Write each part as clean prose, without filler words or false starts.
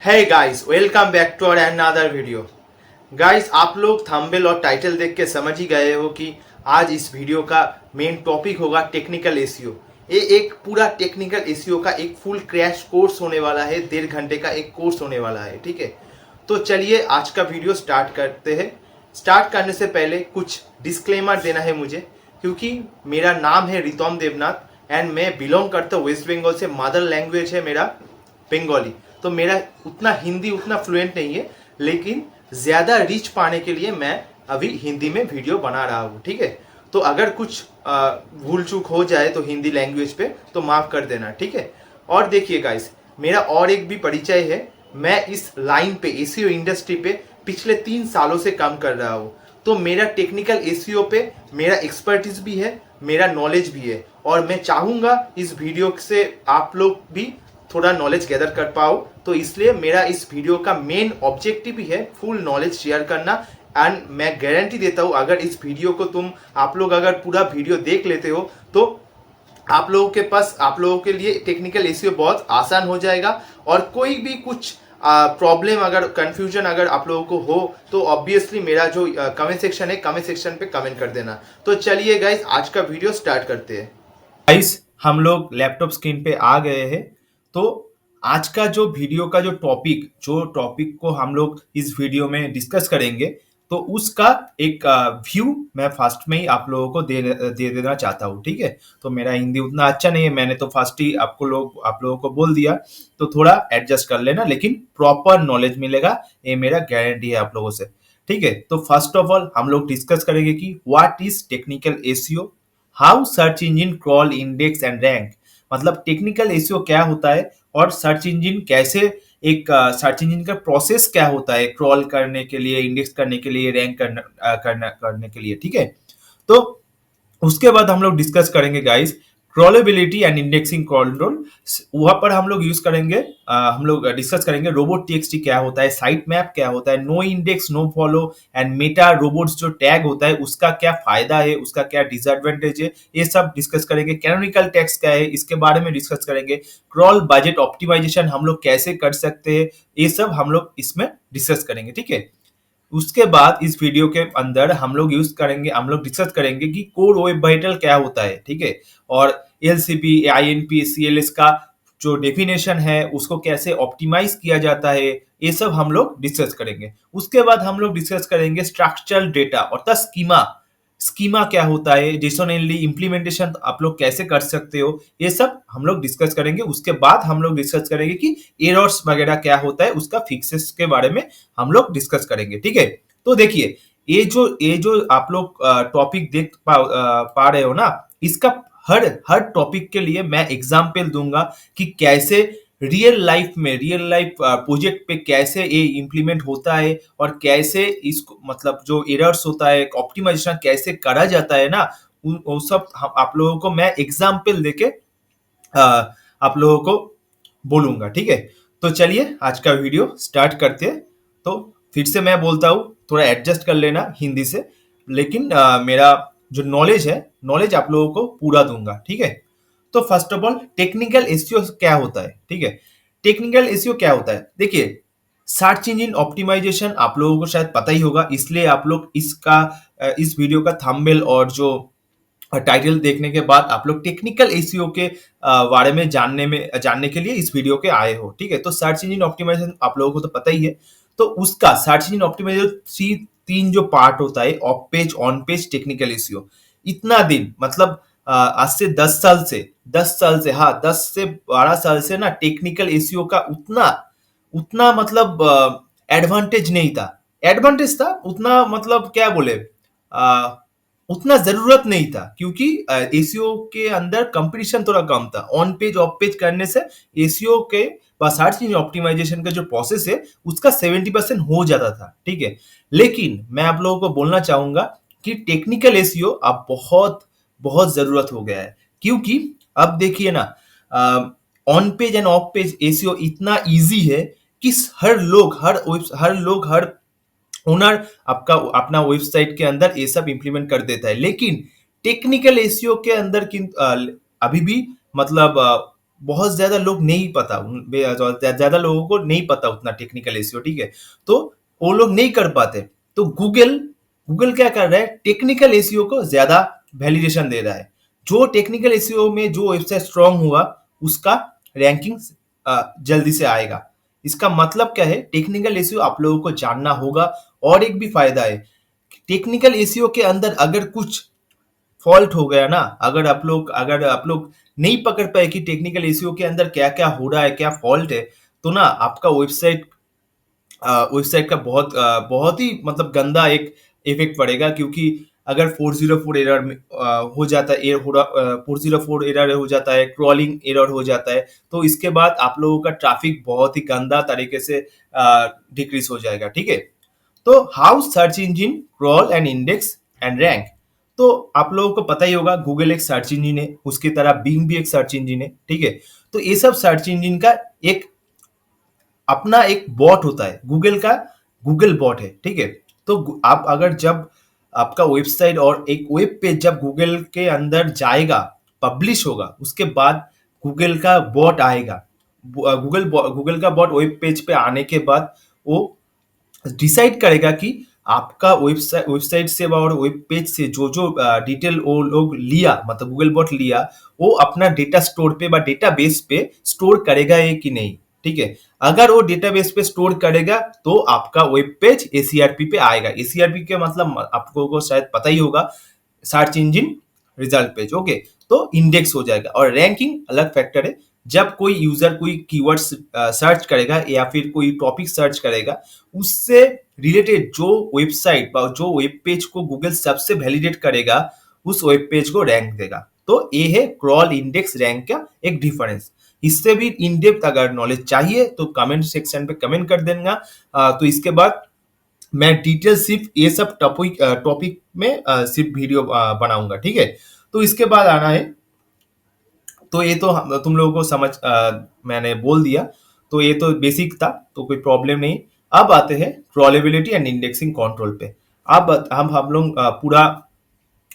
Hey guys, welcome back to our another video. Guys, आप लोग thumbnail और title देख के समझ ही गए हो कि आज इस वीडियो का मेन टॉपिक होगा टेक्निकल एसईओ। ये एक पूरा टेक्निकल एसईओ का एक फुल क्रैश कोर्स होने वाला है, 1.5 घंटे का एक कोर्स होने वाला है। ठीक है, तो चलिए आज का वीडियो स्टार्ट करते हैं। स्टार्ट करने से पहले कुछ डिस्क्लेमर देना है मुझे, क्योंकि मेरा नाम है रितम देवनाथ एंड मैं बिलोंग करता हूँ वेस्ट बंगाल से। मदर लैंग्वेज है मेरा बंगाली। तो मेरा उतना हिंदी उतना फ्लुएंट नहीं है, लेकिन ज़्यादा रीच पाने के लिए मैं अभी हिंदी में वीडियो बना रहा हूँ। ठीक है, तो अगर कुछ भूल चूक हो जाए तो हिंदी लैंग्वेज पे तो माफ़ कर देना। ठीक है, और देखिए गाइस, मेरा और एक भी परिचय है। मैं इस लाइन पे एसीओ इंडस्ट्री पे पिछले 3 सालों से काम कर रहा हूँ। तो मेरा टेक्निकल एसीओ पे मेरा एक्सपर्टीज भी है, मेरा नॉलेज भी है, और मैं चाहूँगा इस वीडियो से आप लोग भी थोड़ा नॉलेज गैदर कर पाओ। तो इसलिए मेरा इस वीडियो का मेन ऑब्जेक्टिव ही है फुल नॉलेज शेयर करना। एंड मैं गारंटी देता हूँ, अगर इस वीडियो को आप लोग अगर पूरा वीडियो देख लेते हो तो आप लोगों के पास, आप लोगों के लिए टेक्निकल एसईओ बहुत आसान हो जाएगा। और कोई भी कुछ प्रॉब्लम अगर कंफ्यूजन अगर आप लोगों को हो तो ऑब्वियसली मेरा जो कमेंट सेक्शन है, कमेंट सेक्शन पे कमेंट कर देना। तो चलिए गाइस, आज का वीडियो स्टार्ट करते हैं। गाइस, हम लोग लैपटॉप स्क्रीन पे आ गए हैं। तो आज का जो वीडियो का जो टॉपिक को हम लोग इस वीडियो में डिस्कस करेंगे, तो उसका एक व्यू मैं फर्स्ट में ही आप लोगों को दे देना चाहता हूँ। ठीक है, तो मेरा हिंदी उतना अच्छा नहीं है, मैंने तो फर्स्ट ही आप लोगों को बोल दिया, तो थोड़ा एडजस्ट कर लेना, लेकिन प्रॉपर नॉलेज मिलेगा, ये मेरा गारंटी है आप लोगों से। ठीक है, तो फर्स्ट ऑफ ऑल हम लोग डिस्कस करेंगे कि what is technical SEO, how search engine crawl index and rank. मतलब टेक्निकल एसईओ क्या होता है और सर्च इंजन कैसे, एक सर्च इंजन का प्रोसेस क्या होता है क्रॉल करने के लिए, इंडेक्स करने के लिए, रैंक करने के लिए। ठीक है, तो उसके बाद हम लोग डिस्कस करेंगे गाइस क्रॉलेबिलिटी एंड इंडेक्सिंग कंट्रोल। वहां पर हम लोग यूज करेंगे, हम लोग डिस्कस करेंगे रोबोट टीएक्सटी क्या होता है, साइट मैप क्या होता है, no index no follow and meta robots जो टैग होता है उसका क्या फायदा है, उसका क्या डिसएडवांटेज है, ये सब डिस्कस करेंगे। कैनोनिकल टैग्स क्या है, इसके बारे में डिस्कस करेंगे। क्रॉल बजट ऑप्टिमाइजेशन हम लोग कैसे कर सकते हैं, ये सब हम लोग इसमें डिस्कस करेंगे। ठीक है, उसके बाद इस वीडियो के अंदर हम लोग डिस्कस करेंगे कि कोर वेब वाइटल क्या होता है। ठीक है, और एलसीपी, आईएनपी, सीएलएस का जो डेफिनेशन है उसको कैसे ऑप्टिमाइज किया जाता है, ये सब हम लोग डिस्कस करेंगे। उसके बाद हम लोग डिस्कस करेंगे स्ट्रक्चरल डेटा अर्थात स्कीमा। स्कीमा क्या होता है, जेसोनली इम्प्लीमेंटेशन आप लोग कैसे कर सकते हो, ये सब हम लोग डिस्कस करेंगे। उसके बाद हम लोग डिस्कस करेंगे कि एरर्स वगैरह क्या होता है, उसका फिक्सेस के बारे में हम लोग डिस्कस करेंगे। ठीक है, तो देखिए, ये जो आप लोग टॉपिक देख पा रहे हो ना, इसका हर हर टॉपिक के लिए मैं एग्जाम्पल दूंगा कि कैसे रियल लाइफ प्रोजेक्ट पे कैसे ये इम्प्लीमेंट होता है, और कैसे इसको मतलब जो एरर्स होता है ऑप्टिमाइजेशन कैसे करा जाता है ना, वो सब आप लोगों को मैं एग्जाम्पल देके आप लोगों को बोलूंगा। ठीक है, तो चलिए आज का वीडियो स्टार्ट करते हैं। तो फिर से मैं बोलता हूँ, थोड़ा एडजस्ट कर लेना हिंदी से, लेकिन मेरा जो नॉलेज है, नॉलेज आप लोगों को पूरा दूंगा। ठीक है, तो first of all technical SEO क्या होता है। ठीक है, टेक्निकल एसईओ क्या होता है, देखिए, सर्च इंजन ऑप्टिमाइजेशन आप लोगों को शायद पता ही होगा, इसलिए आप लोग इस वीडियो का थंबनेल और जो टाइटल देखने के बाद आप लोग टेक्निकल एसईओ के बारे में जानने के लिए इस वीडियो के आए हो। ठीक है, तो सर्च इंजन ऑप्टिमाइजेशन आप लोगों को तो पता ही है। तो उसका सर्च इंजन ऑप्टिमाइजेशन तीन जो पार्ट होता है, of page, on page, technical SEO. इतना दिन मतलब आज से 10 साल से, हाँ, 10 से 12 साल से ना टेक्निकल एसईओ का उतना उतना मतलब एडवांटेज नहीं था। एडवांटेज था उतना, मतलब क्या बोले, उतना जरूरत नहीं था, क्योंकि एसीओ के अंदर कंपटीशन थोड़ा कम था। ऑन पेज ऑफ पेज करने से एसीओ के सर्च इंजन ऑप्टिमाइजेशन का जो प्रोसेस है उसका 70% हो जाता था। ठीक है, लेकिन मैं आप लोगों को बोलना चाहूंगा कि टेक्निकल एसीओ अब बहुत बहुत जरूरत हो गया है, क्योंकि अब देखिए ना, on page end of page ACO इतना इजी है कि हर ओनर आपका अपना वेबसाइट के अंदर ये सब इंप्लीमेंट कर देता है। लेकिन टेक्निकल एसईओ के अंदर अभी भी मतलब बहुत ज्यादा लोग नहीं पता, ज्यादा लोगों को नहीं पता उतना टेक्निकल एसईओ, ठीक है। तो वो लोग नहीं कर पाते, तो गूगल गूगल क्या कर रहा है, टेक्निकल एसईओ को ज्यादा वैलिडेशन दे रहा है। जो टेक्निकल एसईओ में जो वेबसाइट स्ट्रांग हुआ, उसका रैंकिंग जल्दी से आएगा। इसका मतलब क्या है, टेक्निकल एसईओ आप लोगों को जानना होगा। और एक भी फायदा है, टेक्निकल एसईओ के अंदर अगर कुछ फॉल्ट हो गया ना, अगर आप लोग नहीं पकड़ पाए कि टेक्निकल एसईओ के अंदर क्या क्या हो रहा है, क्या फॉल्ट है, तो ना आपका वेबसाइट का बहुत ही मतलब गंदा एक इफेक्ट पड़ेगा। क्योंकि अगर 404 एरर हो जाता है, 404 एरर हो जाता है, क्रॉलिंग एरर हो जाता है, तो इसके बाद आप लोगों का ट्रैफिक बहुत ही गंदा तरीके से डिक्रीज हो जाएगा, ठीक है। तो how search engine crawl and index and rank. तो आप लोगों को पता ही होगा, गूगल एक सर्च इंजिन है, उसकी तरह बिंग भी एक सर्च इंजिन है, ठीक है। तो ये सब सर्च इंजिन का एक अपना एक बॉट होता है, गूगल का गूगल बॉट है, ठीक है। तो आप अगर जब आपका वेबसाइट और एक वेब पेज जब गूगल के अंदर जाएगा, पब्लिश होगा, उसके बाद गूगल का बॉट आएगा। गूगल का बॉट वेब पेज पे आने के बाद वो डिसाइड करेगा कि आपका वेबसाइट से और वेब पेज से जो जो डिटेल वो लोग लिया, मतलब गूगल बॉट लिया, वो अपना डेटा स्टोर पे या डेटाबेस पे स्टोर करेगा ये कि नहीं, ठीक है। अगर वो डेटाबेस पे स्टोर करेगा तो आपका वेब पेज एसीआरपी पे आएगा। एसीआरपी के मतलब आपको को शायद पता ही होगा, search engine result page, okay. तो इंडेक्स हो जाएगा। और रैंकिंग अलग फैक्टर है। जब कोई यूजर कोई कीवर्ड सर्च करेगा या फिर कोई टॉपिक सर्च करेगा, उससे रिलेटेड जो वेबसाइट या जो वेब पेज को गूगल सबसे वैलिडेट करेगा, उस वेब पेज को रैंक देगा। तो ये है क्रॉल, इंडेक्स, रैंक का एक डिफरेंस। इससे भी इन डेप्थ अगर नॉलेज चाहिए तो कमेंट सेक्शन पे कमेंट कर देना। तो इसके बाद मैं डिटेल सिर्फ ये सब टॉपिक में सिर्फ वीडियो बनाऊंगा, ठीक है। तो इसके बाद आना है, तो ये तो तुम लोगों को मैंने बोल दिया। तो ये तो बेसिक था, तो कोई प्रॉब्लम नहीं। अब आते हैं क्रॉलेबिलिटी एंड इंडेक्सिंग कंट्रोल पे। अब हम लोग पूरा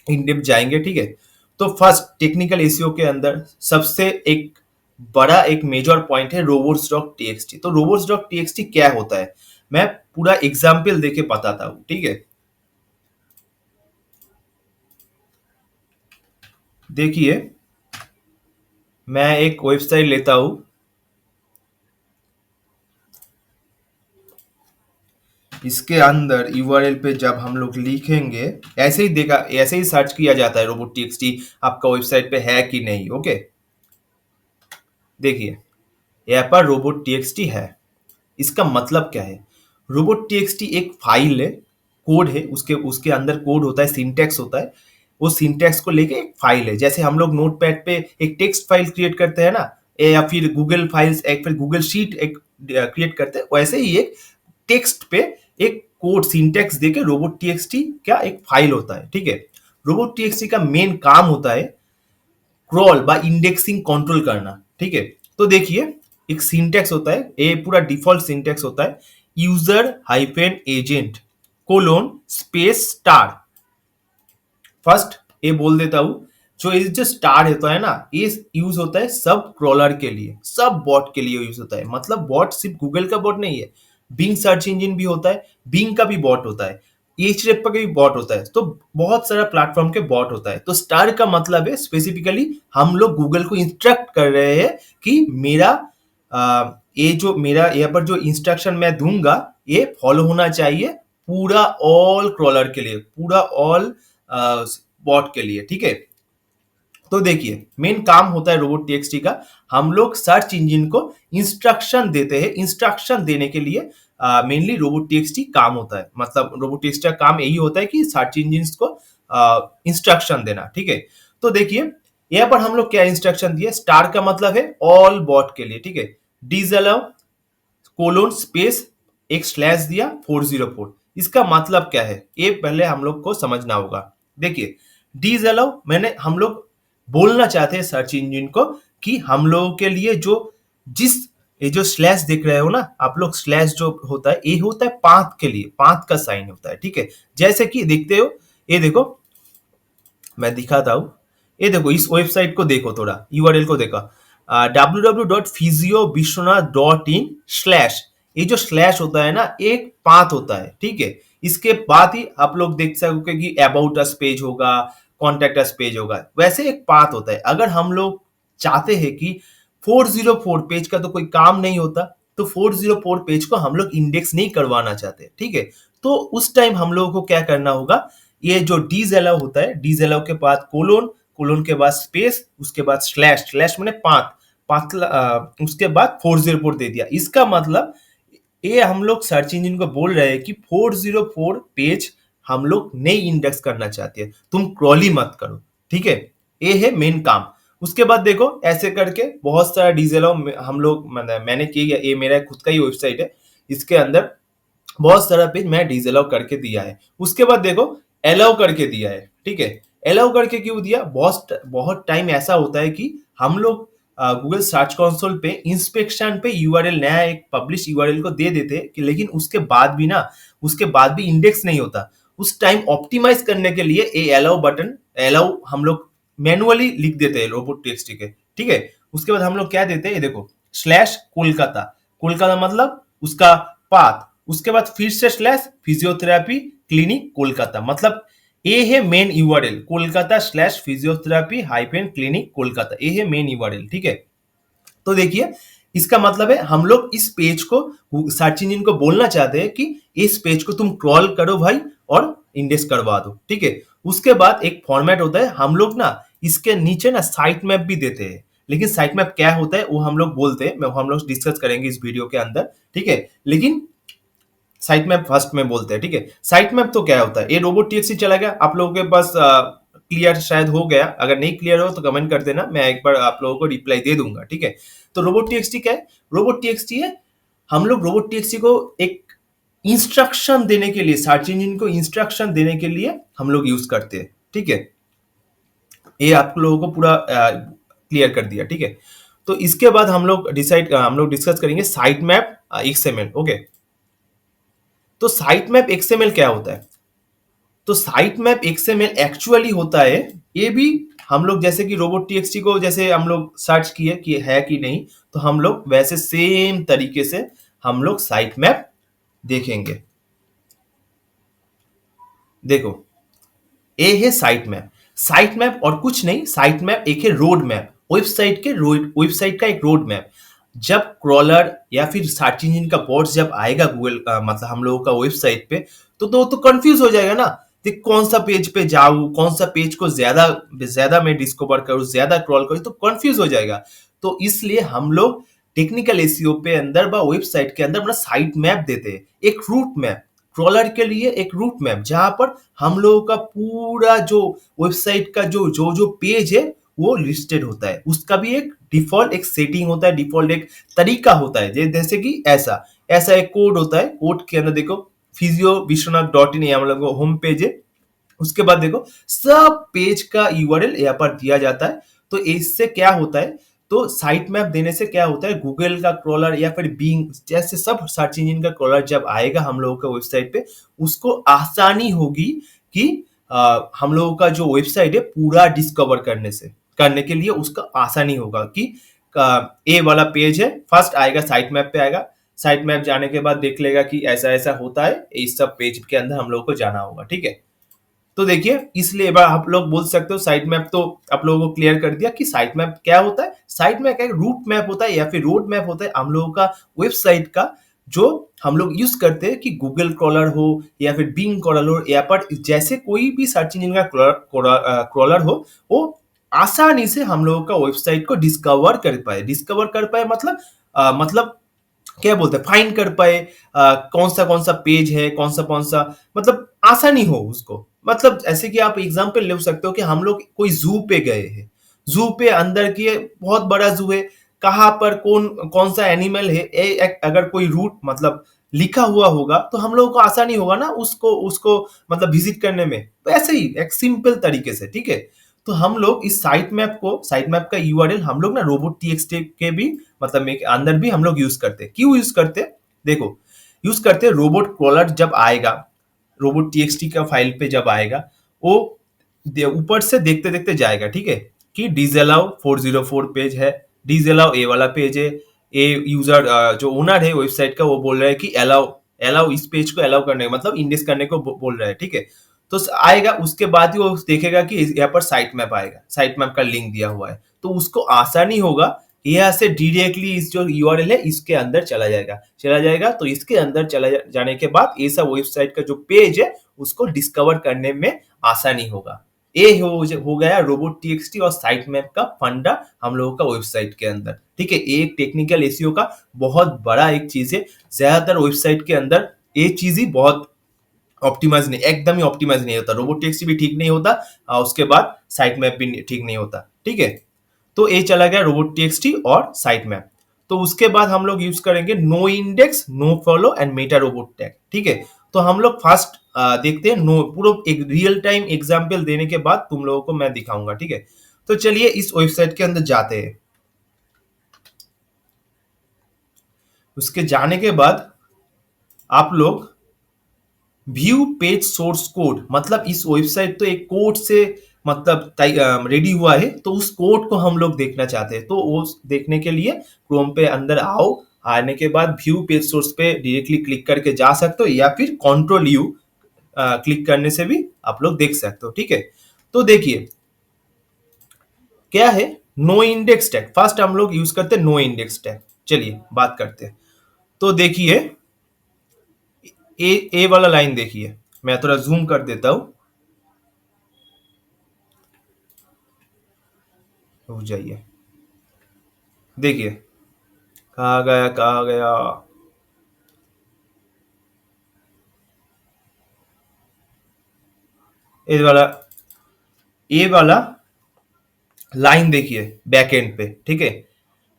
इन डेप्थ जाएंगे, ठीक है। तो फर्स्ट, टेक्निकल एसईओ के अंदर सबसे एक बड़ा एक मेजर पॉइंट है रोबोट्स डॉट टीएक्सटी। तो रोबोट्स डॉट टीएक्सटी क्या होता है, मैं पूरा एग्जाम्पल देके बताता हूँ, ठीक है। देखिए, मैं एक वेबसाइट लेता हूं, इसके अंदर यूआरएल पे जब हम लोग लिखेंगे, ऐसे ही देखा, ऐसे ही सर्च किया जाता है रोबोट टीएक्सटी आपका वेबसाइट पे है कि नहीं, ओके। देखिए, यहाँ पर रोबोट टीएक्सटी है। इसका मतलब क्या है, रोबोट टीएक्सटी एक फाइल है, कोड है, उसके उसके अंदर कोड होता है, सिंटैक्स होता है। वो सिंटैक्स को लेके एक फाइल है। जैसे हम लोग नोटपैड पे एक टेक्स्ट फाइल क्रिएट करते हैं ना, या फिर गूगल फाइल्स, एक फिर गूगल शीट एक क्रिएट करते हैं, वैसे ही एक टेक्स्ट पे एक कोड सिंटैक्स देके रोबोट टीएक्सटी का एक फाइल होता है, ठीक है। रोबोट टीएक्सटी का मेन काम होता है क्रॉल बा इंडेक्सिंग कंट्रोल करना, ठीक है। तो देखिए, एक सिंटैक्स होता है, ये पूरा डिफॉल्ट सिंटैक्स होता है, user hyphen agent colon space star. First ये बोल देता हूं, जो ये जो स्टार होता है ना, ये यूज होता है सब क्रॉलर के लिए, सब बॉट के लिए यूज होता है। मतलब बॉट सिर्फ गूगल का बॉट नहीं है, बिंग सर्च इंजन भी होता है, बिंग का भी बॉट होता है, एचरेप का भी बॉट होता है। तो बहुत सारा प्लेटफॉर्म के बॉट होता है। तो स्टार का मतलब है स्पेसिफिकली हम लोग गूगल को इंस्ट्रक्ट कर रहे हैं कि मेरा ये जो मेरा यहाँ पर जो इंस्ट्रक्शन मैं दूंगा, ये फॉलो होना चाहिए पूरा ऑल क्रॉलर के लिए, पूरा ऑल बॉट के लिए, ठीक है। तो देखिए, मेन काम होता है रोबोट टीएक्सटी का, हम लोग सर्च इंजन को इंस्ट्रक्शन देते हैं। इंस्ट्रक्शन देने के लिए मेनली रोबोट टीएक्सटी काम होता है। मतलब रोबोट टीएक्सटी का काम यही होता है कि सर्च इंजन को इंस्ट्रक्शन देना, ठीक है। तो देखिए, यहाँ पर हम लोग क्या इंस्ट्रक्शन दिए, स्टार का मतलब है ऑल बॉट के लिए, ठीक है। डिसअलाउ कोलोन स्पेस एक स्लैश दिया 404। इसका मतलब क्या है, ये पहले हम लोग को समझना होगा। देखिए, डिसअलाउ मैंने हम लोग बोलना चाहते हैं सर्च इंजन को कि हम लोगों के लिए जो जिस ये जो स्लैश देख रहे हो ना आप लोग, स्लैश जो होता है ये होता है पाथ के लिए, पाथ का साइन होता है, ठीक है। जैसे कि देखते हो, ये देखो, मैं दिखाता हूं, ये देखो, इस वेबसाइट को देखो, थोड़ा यूआरएल को देखो, www.physiobishwanath.in/, ये जो स्लैश होता है ना एक पाथ होता है, ठीक है। इसके बाद ही आप लोग देख सकोगे कि अबाउट अस पेज होगा, कॉन्टेक्ट अस पेज होगा, वैसे एक पाथ होता है। अगर हम लोग चाहते हैं कि 404 पेज का तो कोई काम नहीं होता, तो 404 पेज को हम लोग इंडेक्स नहीं करवाना चाहते, ठीक है। तो उस टाइम हम लोगों को क्या करना होगा, ये जो डिसअलाउ होता है, डिसअलाउ के बाद कोलोन, कोलोन के बाद स्पेस, उसके बाद स्लैश, स्लैश मैंने पाथ, पाथ उसके बाद 404 दे दिया। इसका मतलब ये हम लोग सर्च इंजन को बोल रहे हैं कि 404 पेज हम लोग नहीं इंडेक्स करना चाहते हैं, तुम क्रॉली मत करो, ठीक है। ये है मेन काम। उसके बाद देखो ऐसे करके बहुत सारा डीजल हम लोग मैंने किया, ये मेरा खुद का ही वेबसाइट है, इसके अंदर बहुत सारा पेज मैं डिसअलाउ करके दिया है। उसके बाद देखो अलाउ करके दिया है, ठीक है। अलाउ करके क्यों दिया, बहुत बहुत टाइम ऐसा होता है कि हम लोग गूगल सर्च कंसोल पे इंस्पेक्शन पे यूआरएल, नया एक पब्लिश यूआरएल को दे देते कि, लेकिन उसके बाद भी ना, उसके बाद भी इंडेक्स नहीं होता। उस टाइम ऑप्टिमाइज करने के लिए ये अलाउ बटन, अलाउ हम लोग मैनुअली लिख देते हैं रोबोट टेक्स्ट के, ठीक है। उसके बाद हम लोग क्या देते हैं, ये देखो स्लैश कोलकाता, कोलकाता मतलब उसका पाथ, उसके बाद फिर से स्लैश फिजियोथेरापी क्लिनिक कोलकाता, मतलब ये है main URL, Kolkata slash physiotherapy hyphen clinic Kolkata, ये है मेन यूआरएल, ठीक है। तो देखिए इसका मतलब है हम लोग इस पेज को सर्च इंजन को बोलना चाहते हैं कि इस पेज को तुम क्रॉल करो भाई और इंडेक्स करवा दो, ठीक है। उसके बाद एक फॉर्मेट होता है, हम लोग ना इसके नीचे ना साइट मैप भी देते हैं, लेकिन साइट मैप क्या होता है वो हम लोग बोलते हैं, हम लोग डिस्कस करेंगे इस वीडियो के अंदर, ठीक है। लेकिन साइट मैप फर्स्ट में बोलते हैं, ठीक है। साइट मैप तो क्या होता है, ये रोबोट टीएक्सटी चला गया, आप लोगों के पास क्लियर शायद हो गया, अगर नहीं क्लियर हो तो कमेंट कर देना, मैं एक बार आप लोगों को रिप्लाई दे दूंगा, ठीक है। तो रोबोट टीएक्सटी क्या है, रोबोट टीएक्सटी है, हम लोग रोबोट टीएक्सटी को एक इंस्ट्रक्शन देने के लिए, सर्च इंजन को इंस्ट्रक्शन देने के लिए हम लोग यूज करते हैं, ठीक है। ये आप लोगों को पूरा क्लियर कर दिया, ठीक है। तो इसके बाद हम लोग डिस्कस करेंगे साइट मैप एक्सएमएल, ओके। तो साइट मैप एक्सएमएल क्या होता है, तो साइट मैप एक्सएमएल एक्चुअली होता है, ये भी हम लोग जैसे कि रोबोट टीएक्सटी को जैसे हम लोग सर्च किए कि है कि नहीं, तो हम लोग वैसे सेम तरीके से हम लोग साइट मैप देखेंगे। देखो ये है साइट मैप, साइट मैप और कुछ नहीं, साइट मैप एक है रोड मैप, वेबसाइट का एक रोड मैप। जब क्रॉलर या फिर सर्च इंजन का बॉट जब आएगा गूगल मतलब हम लोगों का वेबसाइट पे, तो कंफ्यूज हो जाएगा ना, देख कौन सा पेज पे जाऊं, कौन सा पेज को ज्यादा ज्यादा मैं डिस्कवर करूं, ज्यादा क्रॉल करूं, तो कंफ्यूज हो जाएगा। तो इसलिए हम लोग टेक्निकल एसईओ पे अंदर व वेबसाइट के अंदर अपना साइट मैप देते हैं, एक रूट मैप, क्रॉलर के लिए एक रूट मैप, जहां पर हम लोगों का पूरा जो वेबसाइट का जो जो जो पेज है वो लिस्टेड होता है, उसका भी एक डिफॉल्ट एक सेटिंग होता है, डिफॉल्ट एक तरीका होता है, जैसे कि ऐसा ऐसा एक कोड होता है, कोड के अंदर देखो फिजियो विश्वनाथ डॉट इन, ये हम लोग होम पेज है। उसके बाद देखो सब पेज का यूआरएल यहाँ पर दिया जाता है। तो इससे क्या होता है, तो साइट मैप देने से क्या होता है, गूगल का क्रॉलर या फिर बिंग जैसे सब सर्च इंजन का क्रॉलर जब आएगा हम लोगों का वेबसाइट पे, उसको आसानी होगी कि हम लोगों का जो वेबसाइट है पूरा डिस्कवर करने के लिए उसका आसानी होगा कि ए वाला पेज है, फर्स्ट आएगा साइट मैप पे आएगा, साइट मैप जाने के बाद देख लेगा कि ऐसा ऐसा होता है, इस सब पेज के अंदर हम लोगों को जाना होगा, ठीक है। तो देखिए इसलिए बार आप लोग बोल सकते हो साइट मैप, तो आप लोगों को क्लियर कर दिया कि साइट मैप क्या होता है। साइट मैप एक रूट मैप होता है या फिर रोड मैप होता है हम लोगों का वेबसाइट का, जो हम लोग यूज करते हैं कि गूगल क्रॉलर हो या फिर बिंग क्रॉलर हो या पर जैसे कोई भी सर्च इंजन का क्रॉलर हो, वो आसानी से हम लोगों का वेबसाइट को डिस्कवर कर पाए मतलब क्या बोलते हैं, फाइंड कर पाए कौन सा पेज है, कौन सा मतलब आसानी हो उसको, मतलब ऐसे कि आप एग्जांपल ले सकते हो कि हम लोग कोई जू पे गए हैं, जू पे अंदर की बहुत बड़ा जू है, कहाँ पर कौन सा एनिमल है, अगर कोई रूट मतलब लिखा हुआ होगा तो हम लोगों को आसानी होगा ना उसको उसको मतलब विजिट करने में, तो ऐसे ही एक सिंपल तरीके से, ठीक है। तो हम लोग इस साइट मैप का यूआरएल हम लोग ना रोबोट टीएक्सटी के भी मतलब एक अंदर भी हम लोग यूज करते हैं। क्यों यूज करते हैं, देखो यूज करते हैं, रोबोट क्रॉलर जब आएगा, रोबोट टीएक्सटी का फाइल पे जब आएगा, वो ऊपर से देखते देखते जाएगा, ठीक है, कि डिसअलाउ 404 पेज है, डिसअलाउ ए वाला पेज है, ए यूजर जो ओनर है वेबसाइट का वो बोल रहा है कि अलाउ अलाउ इस पेज को अलाउ करने का मतलब इंडेक्स करने को बोल रहा है, ठीक है। तो आएगा उसके बाद ही वो देखेगा कि यहाँ पर साइट मैप आएगा, साइट मैप का लिंक दिया हुआ है, तो उसको आसानी होगा यहाँ से डायरेक्टली इस जो यूआरएल है इसके अंदर चला जाएगा। तो इसके अंदर जाने के बाद ये सब वेबसाइट का जो पेज है उसको डिस्कवर करने में आसानी होगा। ये हो गया रोबोट टीएक्सटी और साइट मैप का फंडा हम लोगों का वेबसाइट के अंदर, ठीक है। एक टेक्निकल एसईओ का बहुत बड़ा एक चीज है, ज्यादातर वेबसाइट के अंदर ये चीज ही बहुत ऑप्टिमाइज नहीं, एकदम ही ऑप्टिमाइज नहीं होता, रोबोट टेक्सटी भी ठीक नहीं होता और उसके बाद साइट मैप भी ठीक नहीं होता, ठीक है। तो ये चला गया रोबोट टीएक्सटी और साइट मैप। तो उसके बाद हम लोग यूज करेंगे no index, no follow and meta robot tag, ठीक है। तो हम लोग फर्स्ट देखते हैं नो, पूरा एक रियल टाइम एग्जांपल देने के बाद तुम लोगों को मैं दिखाऊंगा, ठीक है। तो चलिए इस वेबसाइट के अंदर जाते हैं। उसके जाने के बाद आप लोग व्यू पेज सोर्स कोड, मतलब इस वेबसाइट तो एक कोड से मतलब रेडी हुआ है, तो उस कोड को हम लोग देखना चाहते हैं। तो वो देखने के लिए क्रोम पे अंदर आओ, आने के बाद व्यू पेज सोर्स पे डायरेक्टली क्लिक करके जा सकते हो या फिर कंट्रोल यू क्लिक करने से भी आप लोग देख सकते हो, ठीक है। तो देखिए क्या है नो इंडेक्स टैग, फर्स्ट हम लोग यूज करते हैं नो इंडेक्स टैग। चलिए बात करते हैं। तो देखिए ए वाला लाइन देखिए, मैं थोड़ा जूम कर देता हूं, रुक जाइए। देखिए कहा गया ये वाला लाइन देखिए बैक एंड पे, ठीक है।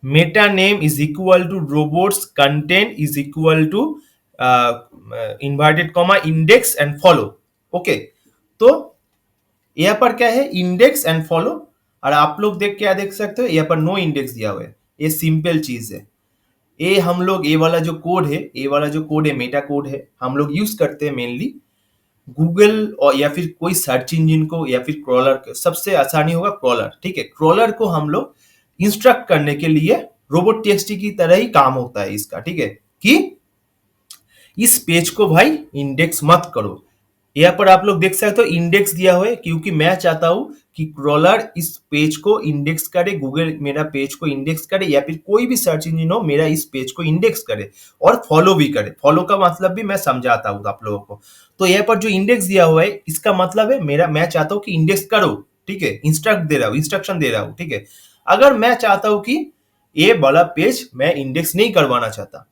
Meta name is equal to robots content is equal to inverted comma index and follow, okay. तो यहाँ पर क्या है इंडेक्स एंड फॉलो, और आप लोग क्या देख सकते हो यहाँ पर नो इंडेक्स दिया हुआ है, ये सिंपल चीज है। ये हम लोग ये वाला जो कोड है मेटा कोड है, हम लोग यूज करते हैं मेनली गूगल और या फिर कोई सर्च इंजन को या फिर क्रॉलर, सबसे आसानी होगा क्रॉलर, ठीक है। क्रॉलर को हम लोग इंस्ट्रक्ट करने के लिए रोबोट टीएक्सटी की तरह ही काम होता है इसका, ठीक है, कि इस पेज को भाई इंडेक्स मत करो। यहाँ पर आप लोग देख सकते हो इंडेक्स दिया हुआ है, क्योंकि मैं चाहता हूं कि क्रॉलर इस पेज को इंडेक्स करे, गूगल मेरा पेज को इंडेक्स करे या फिर कोई भी सर्च इंजन हो मेरा इस पेज को इंडेक्स करे और फॉलो भी करे। फॉलो का मतलब भी मैं समझाता हूँ आप लोगों को। तो यहाँ पर जो इंडेक्स दिया हुआ है इसका मतलब है मैं चाहता हूँ कि इंडेक्स करो, ठीक है, इंस्ट्रक्शन दे रहा हूँ, ठीक है। अगर मैं चाहता हूँ कि ये वाला पेज मैं इंडेक्स नहीं करवाना चाहता,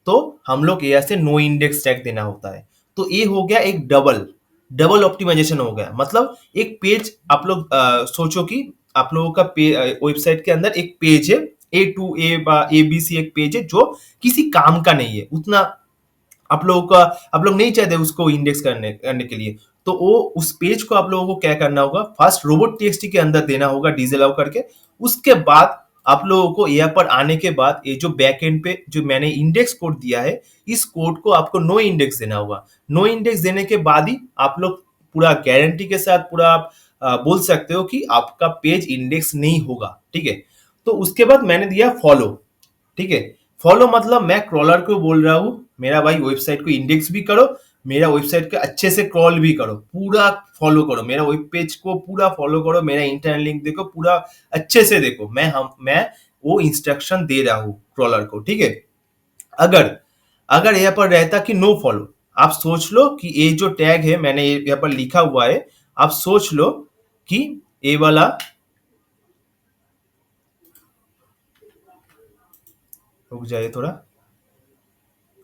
तो हम लोग यहाँ से नो इंडेक्स टैग देना होता है। तो ये हो गया एक डबल ऑप्टिमाइजेशन हो गया। मतलब एक पेज आप लोग सोचो कि आप लोगों का वेबसाइट के अंदर एक पेज है A2A ABC, एक पेज है जो किसी काम का नहीं है उतना, आप लोग नहीं चाहते उसको इंडेक्स करने के लिए। तो वो उस पेज को आप लोगों को क्या करना होगा, फर्स्ट रोबोट टीएक्सटी के अंदर देना होगा डिसअलाउ करके। उसके बाद आप लोगों को यहाँ पर आने के बाद ये जो बैक एंड पे जो मैंने इंडेक्स कोड दिया है इस कोड को आपको नो इंडेक्स देना होगा। नो इंडेक्स देने के बाद ही आप लोग पूरा गारंटी के साथ पूरा आप बोल सकते हो कि आपका पेज इंडेक्स नहीं होगा, ठीक है। तो उसके बाद मैंने दिया फॉलो, ठीक है। फॉलो मतलब मैं क्रॉलर को बोल रहा हूँ मेरा भाई वेबसाइट को इंडेक्स भी करो, मेरा वेबसाइट को अच्छे से क्रॉल भी करो, पूरा फॉलो करो, मेरा वेब पेज को पूरा फॉलो करो, मेरा इंटरनल लिंक देखो, पूरा अच्छे से देखो। मैं वो इंस्ट्रक्शन दे रहा हूँ क्रॉलर को, ठीक है। अगर अगर यहाँ पर रहता कि नो फॉलो, आप सोच लो कि ये जो टैग है मैंने यहाँ पर लिखा हुआ है, आप सोच लो कि ये वाला, रुक जाइए थोड़ा,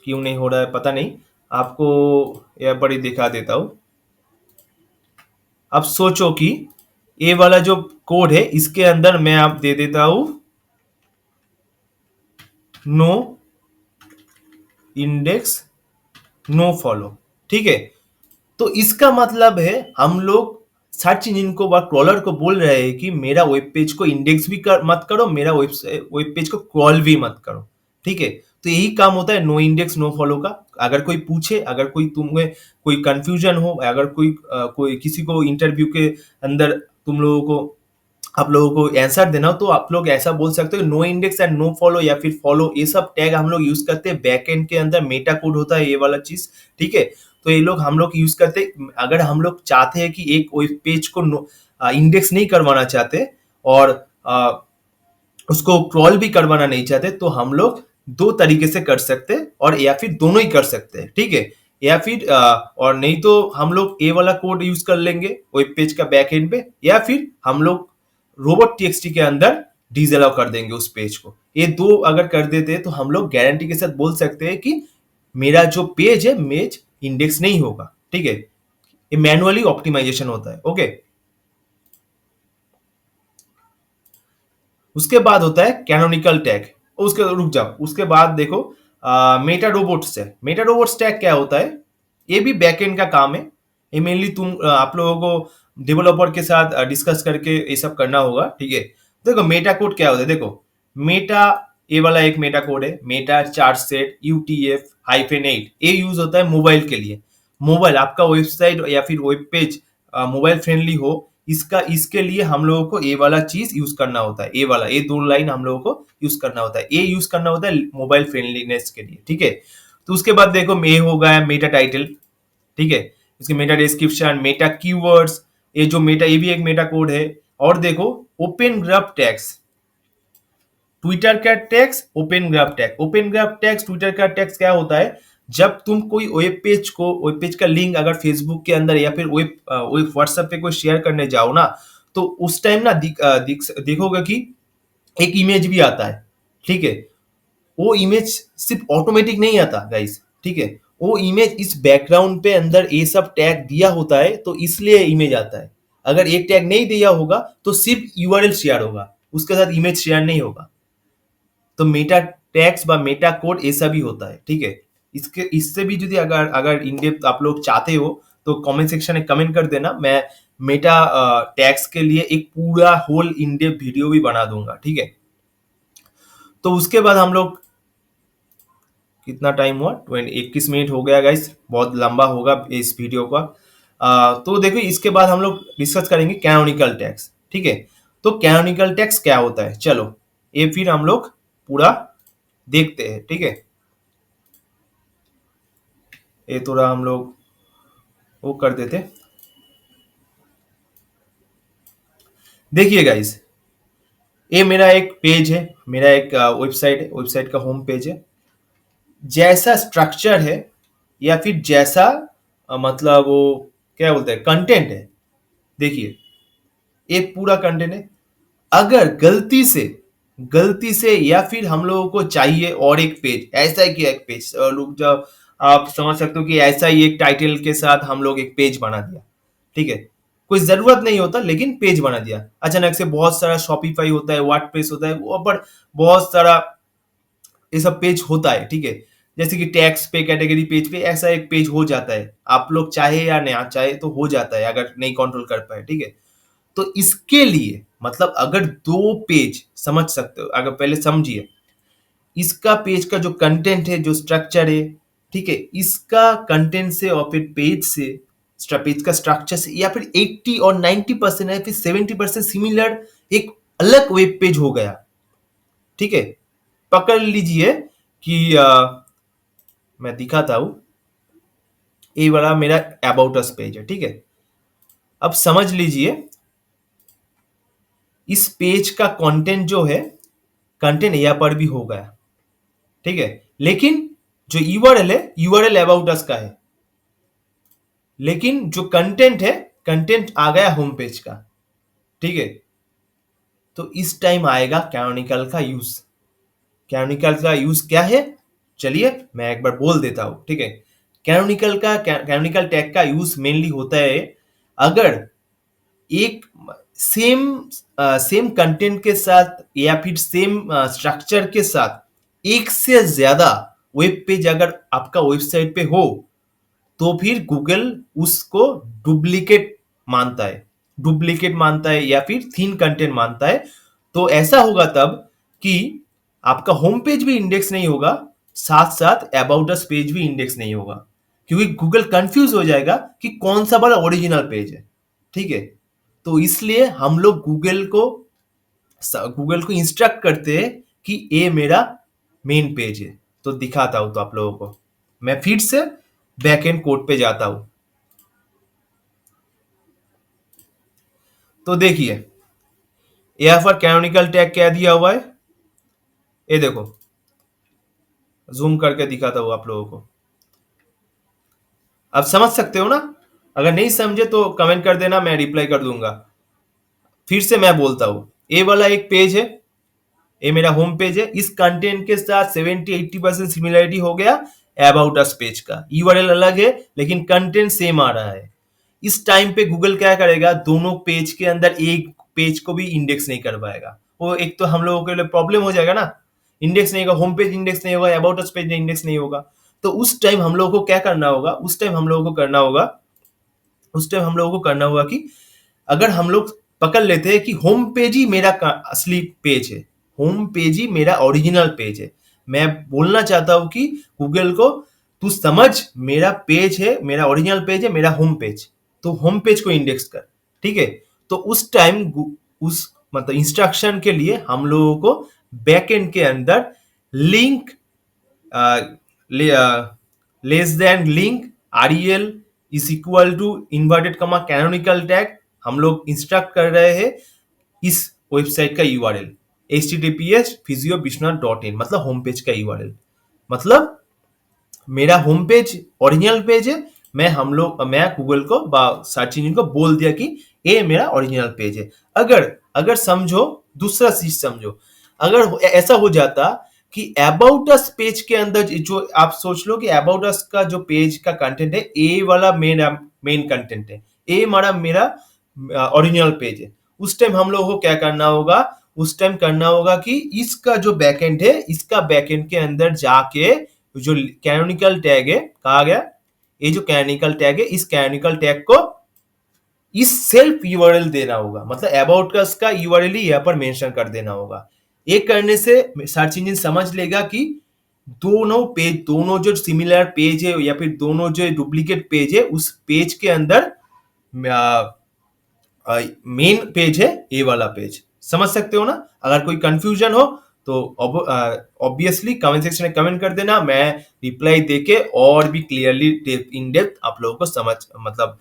क्यों नहीं हो रहा है पता नहीं, आपको यहाँ पर ही दिखा देता हूं। अब सोचो कि ये वाला जो कोड है इसके अंदर मैं आप दे देता हूं नो इंडेक्स नो फॉलो, ठीक है। तो इसका मतलब है हम लोग सर्च इंजन को व क्रॉलर को बोल रहे हैं कि मेरा वेब पेज को इंडेक्स भी मत करो, मेरा वेब पेज को क्रॉल भी मत करो, ठीक है। तो यही काम होता है नो इंडेक्स नो फॉलो का। अगर कोई पूछे, अगर कोई तुम्हें कोई कंफ्यूजन हो, अगर कोई किसी को इंटरव्यू के अंदर तुम लोगों को आप लोगों को आंसर देना हो तो आप लोग ऐसा बोल सकते हो, no index and no follow या फिर फॉलो, ये सब टैग हम लोग यूज करते हैं। बैक एंड के अंदर मेटा कोड होता है, ये वाला चीज, ठीक है। तो ये लोग हम लोग यूज करते हैं। अगर हम लोग चाहते हैं कि एक वेब पेज को इंडेक्स नहीं करवाना चाहते और उसको क्रॉल भी करवाना नहीं चाहते, तो हम लोग दो तरीके से कर सकते हैं, और या फिर दोनों ही कर सकते हैं, ठीक है। या फिर और नहीं तो हम लोग ए वाला कोड यूज कर लेंगे वेब पेज का बैक एंड पे, या फिर हम लोग रोबोट टीएक्सटी के अंदर डिसअलाउ कर देंगे उस पेज को। ये दो अगर कर देते हैं तो हम लोग गारंटी के साथ बोल सकते हैं कि मेरा जो पेज है मेज इंडेक्स नहीं होगा, ठीक है। ये मैनुअली ऑप्टिमाइजेशन होता है, ओके। उसके बाद होता है कैनोनिकल टैग। उसके रुक जाओ, उसके बाद देखो मेटा रोबोट्स है। मेटा रोबोट्स टैग क्या होता है? ये भी बैकएंड का काम है। ये मेनली आप लोगों को डेवलपर के साथ डिस्कस करके ये सब करना होगा, ठीक है। देखो मेटा कोड क्या होता है, देखो मेटा, ये वाला एक मेटा कोड है, मेटा चार्ट सेट UTF-8, ये यूज होता है मोबाइल के लिए। मोबाइल आपका वेबसाइट या फिर वेब पेज मोबाइल फ्रेंडली हो, इसका इसके लिए हम लोगों को ये वाला चीज यूज करना होता है। ये वाला, ये दो लाइन हम लोगों को यूज करना होता है, ये यूज करना होता है मोबाइल फ्रेंडलीनेस के लिए, ठीक है। तो उसके बाद देखो ये हो गया मेटा टाइटल, ठीक है। इसके मेटा डिस्क्रिप्शन, मेटा कीवर्ड्स, ये जो मेटा, ये भी एक मेटा कोड है। और देखो ओपन ग्राफ टैग्स, ट्विटर का tags, open graph tag. Open graph tags, Twitter का टैग्स क्या होता है? जब तुम कोई वेब पेज का लिंक अगर फेसबुक के अंदर या फिर वेब व्हाट्सएप पे कोई शेयर करने जाओ ना, तो उस टाइम ना देखोगे कि एक इमेज भी आता है, ठीक है। वो इमेज सिर्फ ऑटोमेटिक नहीं आता गाइस, ठीक है। वो इमेज इस बैकग्राउंड पे अंदर ये सब टैग दिया होता है, तो इसलिए इमेज आता है। अगर एक टैग नहीं दिया होगा तो सिर्फ यूआरएल शेयर होगा, उसके साथ इमेज शेयर नहीं होगा। तो मेटा टैग्स व मेटा कोड ऐसा भी होता है, ठीक है। इसके इससे भी यदि अगर अगर इन डेप्थ आप लोग चाहते हो तो कमेंट सेक्शन में कमेंट कर देना, मैं मेटा टैग्स के लिए एक पूरा होल इन डेप्थ वीडियो भी बना दूंगा, ठीक है। तो उसके बाद हम लोग, कितना टाइम हुआ? 21 मिनट हो गया गाइस, बहुत लंबा होगा इस वीडियो का। तो देखो इसके बाद हम लोग डिस्कस करेंगे कैनोनिकल टैग्स, ठीक है। तो कैनोनिकल टैग्स क्या होता है, चलो ये फिर हम लोग पूरा देखते हैं, ठीक है। ये थोड़ा हम लोग वो कर देते। देखिए गाइस, ये मेरा एक पेज है, मेरा एक वेबसाइट है, वेबसाइट का होम पेज है। जैसा स्ट्रक्चर है या फिर जैसा मतलब वो क्या बोलते हैं कंटेंट है, देखिए ये पूरा कंटेंट है। अगर गलती से या फिर हम लोगों को चाहिए और एक पेज, ऐसा ही कि एक पेज लोग, जब आप समझ सकते हो कि ऐसा ही एक टाइटल के साथ हम लोग एक पेज बना दिया, ठीक है। कोई जरूरत नहीं होता लेकिन पेज बना दिया। अचानक से बहुत सारा शॉपिफाई होता है, वर्डप्रेस होता है, वो पर बहुत सारा ये सब पेज होता है, ठीक है। जैसे कि टैक्स पे, कैटेगरी पेज पे ऐसा एक पेज हो जाता है। आप लोग चाहे या ना चाहे तो हो जाता है अगर नहीं कंट्रोल कर पाए, ठीक है। तो इसके लिए मतलब अगर दो पेज, समझ सकते हो, अगर पहले समझिए इसका पेज का जो कंटेंट है, जो स्ट्रक्चर है, ठीक है, इसका कंटेंट से और फिर पेज से, पेज का स्ट्रक्चर से या फिर 80 और 90% है, फिर 70% सिमिलर एक अलग वेब पेज हो गया, ठीक है। पकड़ लीजिए कि मैं दिखाता हूं, ये वाला मेरा अबाउट अस पेज है, ठीक है। अब समझ लीजिए इस पेज का कंटेंट जो है, कंटेंट यहाँ पर भी हो गया, ठीक है। लेकिन जो यूआरएल है, यूआरएल अबाउट अस का है, लेकिन जो कंटेंट है, कंटेंट आ गया होम पेज का, ठीक है। तो इस टाइम आएगा कैनोनिकल का यूज। कैनोनिकल का यूज क्या है, चलिए मैं एक बार बोल देता हूं, ठीक है। कैनोनिकल टैग का यूज मेनली होता है अगर एक सेम सेम कंटेंट के साथ या फिर सेम स्ट्रक्चर के साथ एक से ज्यादा वेब पेज अगर आपका वेबसाइट पे हो, तो फिर गूगल उसको डुप्लीकेट मानता है या फिर थीन कंटेंट मानता है। तो ऐसा होगा तब कि आपका होम पेज भी इंडेक्स नहीं होगा, साथ साथ अबाउट अस पेज भी इंडेक्स नहीं होगा, क्योंकि गूगल कंफ्यूज हो जाएगा कि कौन सा वाला ओरिजिनल पेज है, ठीक है। तो इसलिए हम लोग गूगल को गूगल को इंस्ट्रक्ट करते हैं कि ये मेरा मेन पेज है। तो दिखाता हूं तो आप लोगों को मैं फिर से बैक एंड कोड पे जाता हूं। तो देखिए यहाँ पर कैनोनिकल टैग क्या दिया हुआ है, ये देखो, जूम करके दिखाता हूं आप लोगों को। अब समझ सकते हो ना? अगर नहीं समझे तो कमेंट कर देना, मैं रिप्लाई कर दूंगा। फिर से मैं बोलता हूं, ये वाला एक पेज है, ये मेरा होम पेज है। इस कंटेंट के साथ 70-80% सिमिलरिटी हो गया अबाउट अस पेज का। यूआरएल अलग है लेकिन कंटेंट सेम आ रहा है। इस टाइम पे गूगल क्या करेगा, दोनों पेज के अंदर एक पेज को भी इंडेक्स नहीं कर पाएगा। वो एक तो हम लोगों के लिए प्रॉब्लम हो जाएगा ना, इंडेक्स नहीं होगा, होम पेज इंडेक्स नहीं होगा, अबाउट अस पेज इंडेक्स नहीं होगा। तो उस टाइम हम लोगों को क्या करना होगा, उस टाइम हम लोगों को करना होगा कि अगर हम लोग पकड़ लेते हैं कि होम पेज ही मेरा असली पेज है, होम पेज ही मेरा ओरिजिनल पेज है, मैं बोलना चाहता हूं कि गूगल को तू समझ मेरा पेज है, मेरा ओरिजिनल पेज है, मेरा होम पेज, तो होम पेज को इंडेक्स कर। ठीक है? तो उस टाइम उस मतलब इंस्ट्रक्शन के लिए हम लोगों को बैकएंड के अंदर link less than link rel is equal to inverted comma canonical tag हम लोग इंस्ट्रक्ट कर रहे हैं इस वेबसाइट का यूआरएल https://physioviswanath.in, मतलब होम पेज का यूआरएल। मतलब मेरा होम पेज ओरिजिनल पेज है, मैं गूगल को सर्च इंजन को बोल दिया कि ये मेरा ओरिजिनल पेज है। अगर अगर समझो, दूसरा चीज समझो, अगर ऐसा हो जाता कि अबाउट अस पेज के अंदर जो आप सोच लो कि अबाउट अस का जो पेज का कंटेंट है, ए वाला मेन कंटेंट है, ए मेरा ओरिजिनल पेज है, उस टाइम हम लोगों को क्या करना होगा, उस टाइम करना होगा कि इसका जो बैकएंड है, इसका बैकएंड के अंदर जाके जो कैनोनिकल टैग है, कहा गया ये जो कैनोनिकल टैग है, इस कैनोनिकल टैग को इस सेल्फ यूआरएल देना होगा, मतलब अबाउट अस का यूआरएल ही यहाँ पर मेंशन कर देना होगा। ये करने से सर्च इंजन समझ लेगा कि दोनों जो सिमिलर पेज है या फिर दोनों जो डुप्लीकेट पेज है, उस पेज के अंदर मेन पेज है ये वाला पेज। समझ सकते हो ना? अगर कोई कंफ्यूजन हो तो ऑब्वियसली कमेंट सेक्शन में कमेंट कर देना, मैं रिप्लाई देके और भी क्लियरली इन डेप्थ आप लोगों को समझ मतलब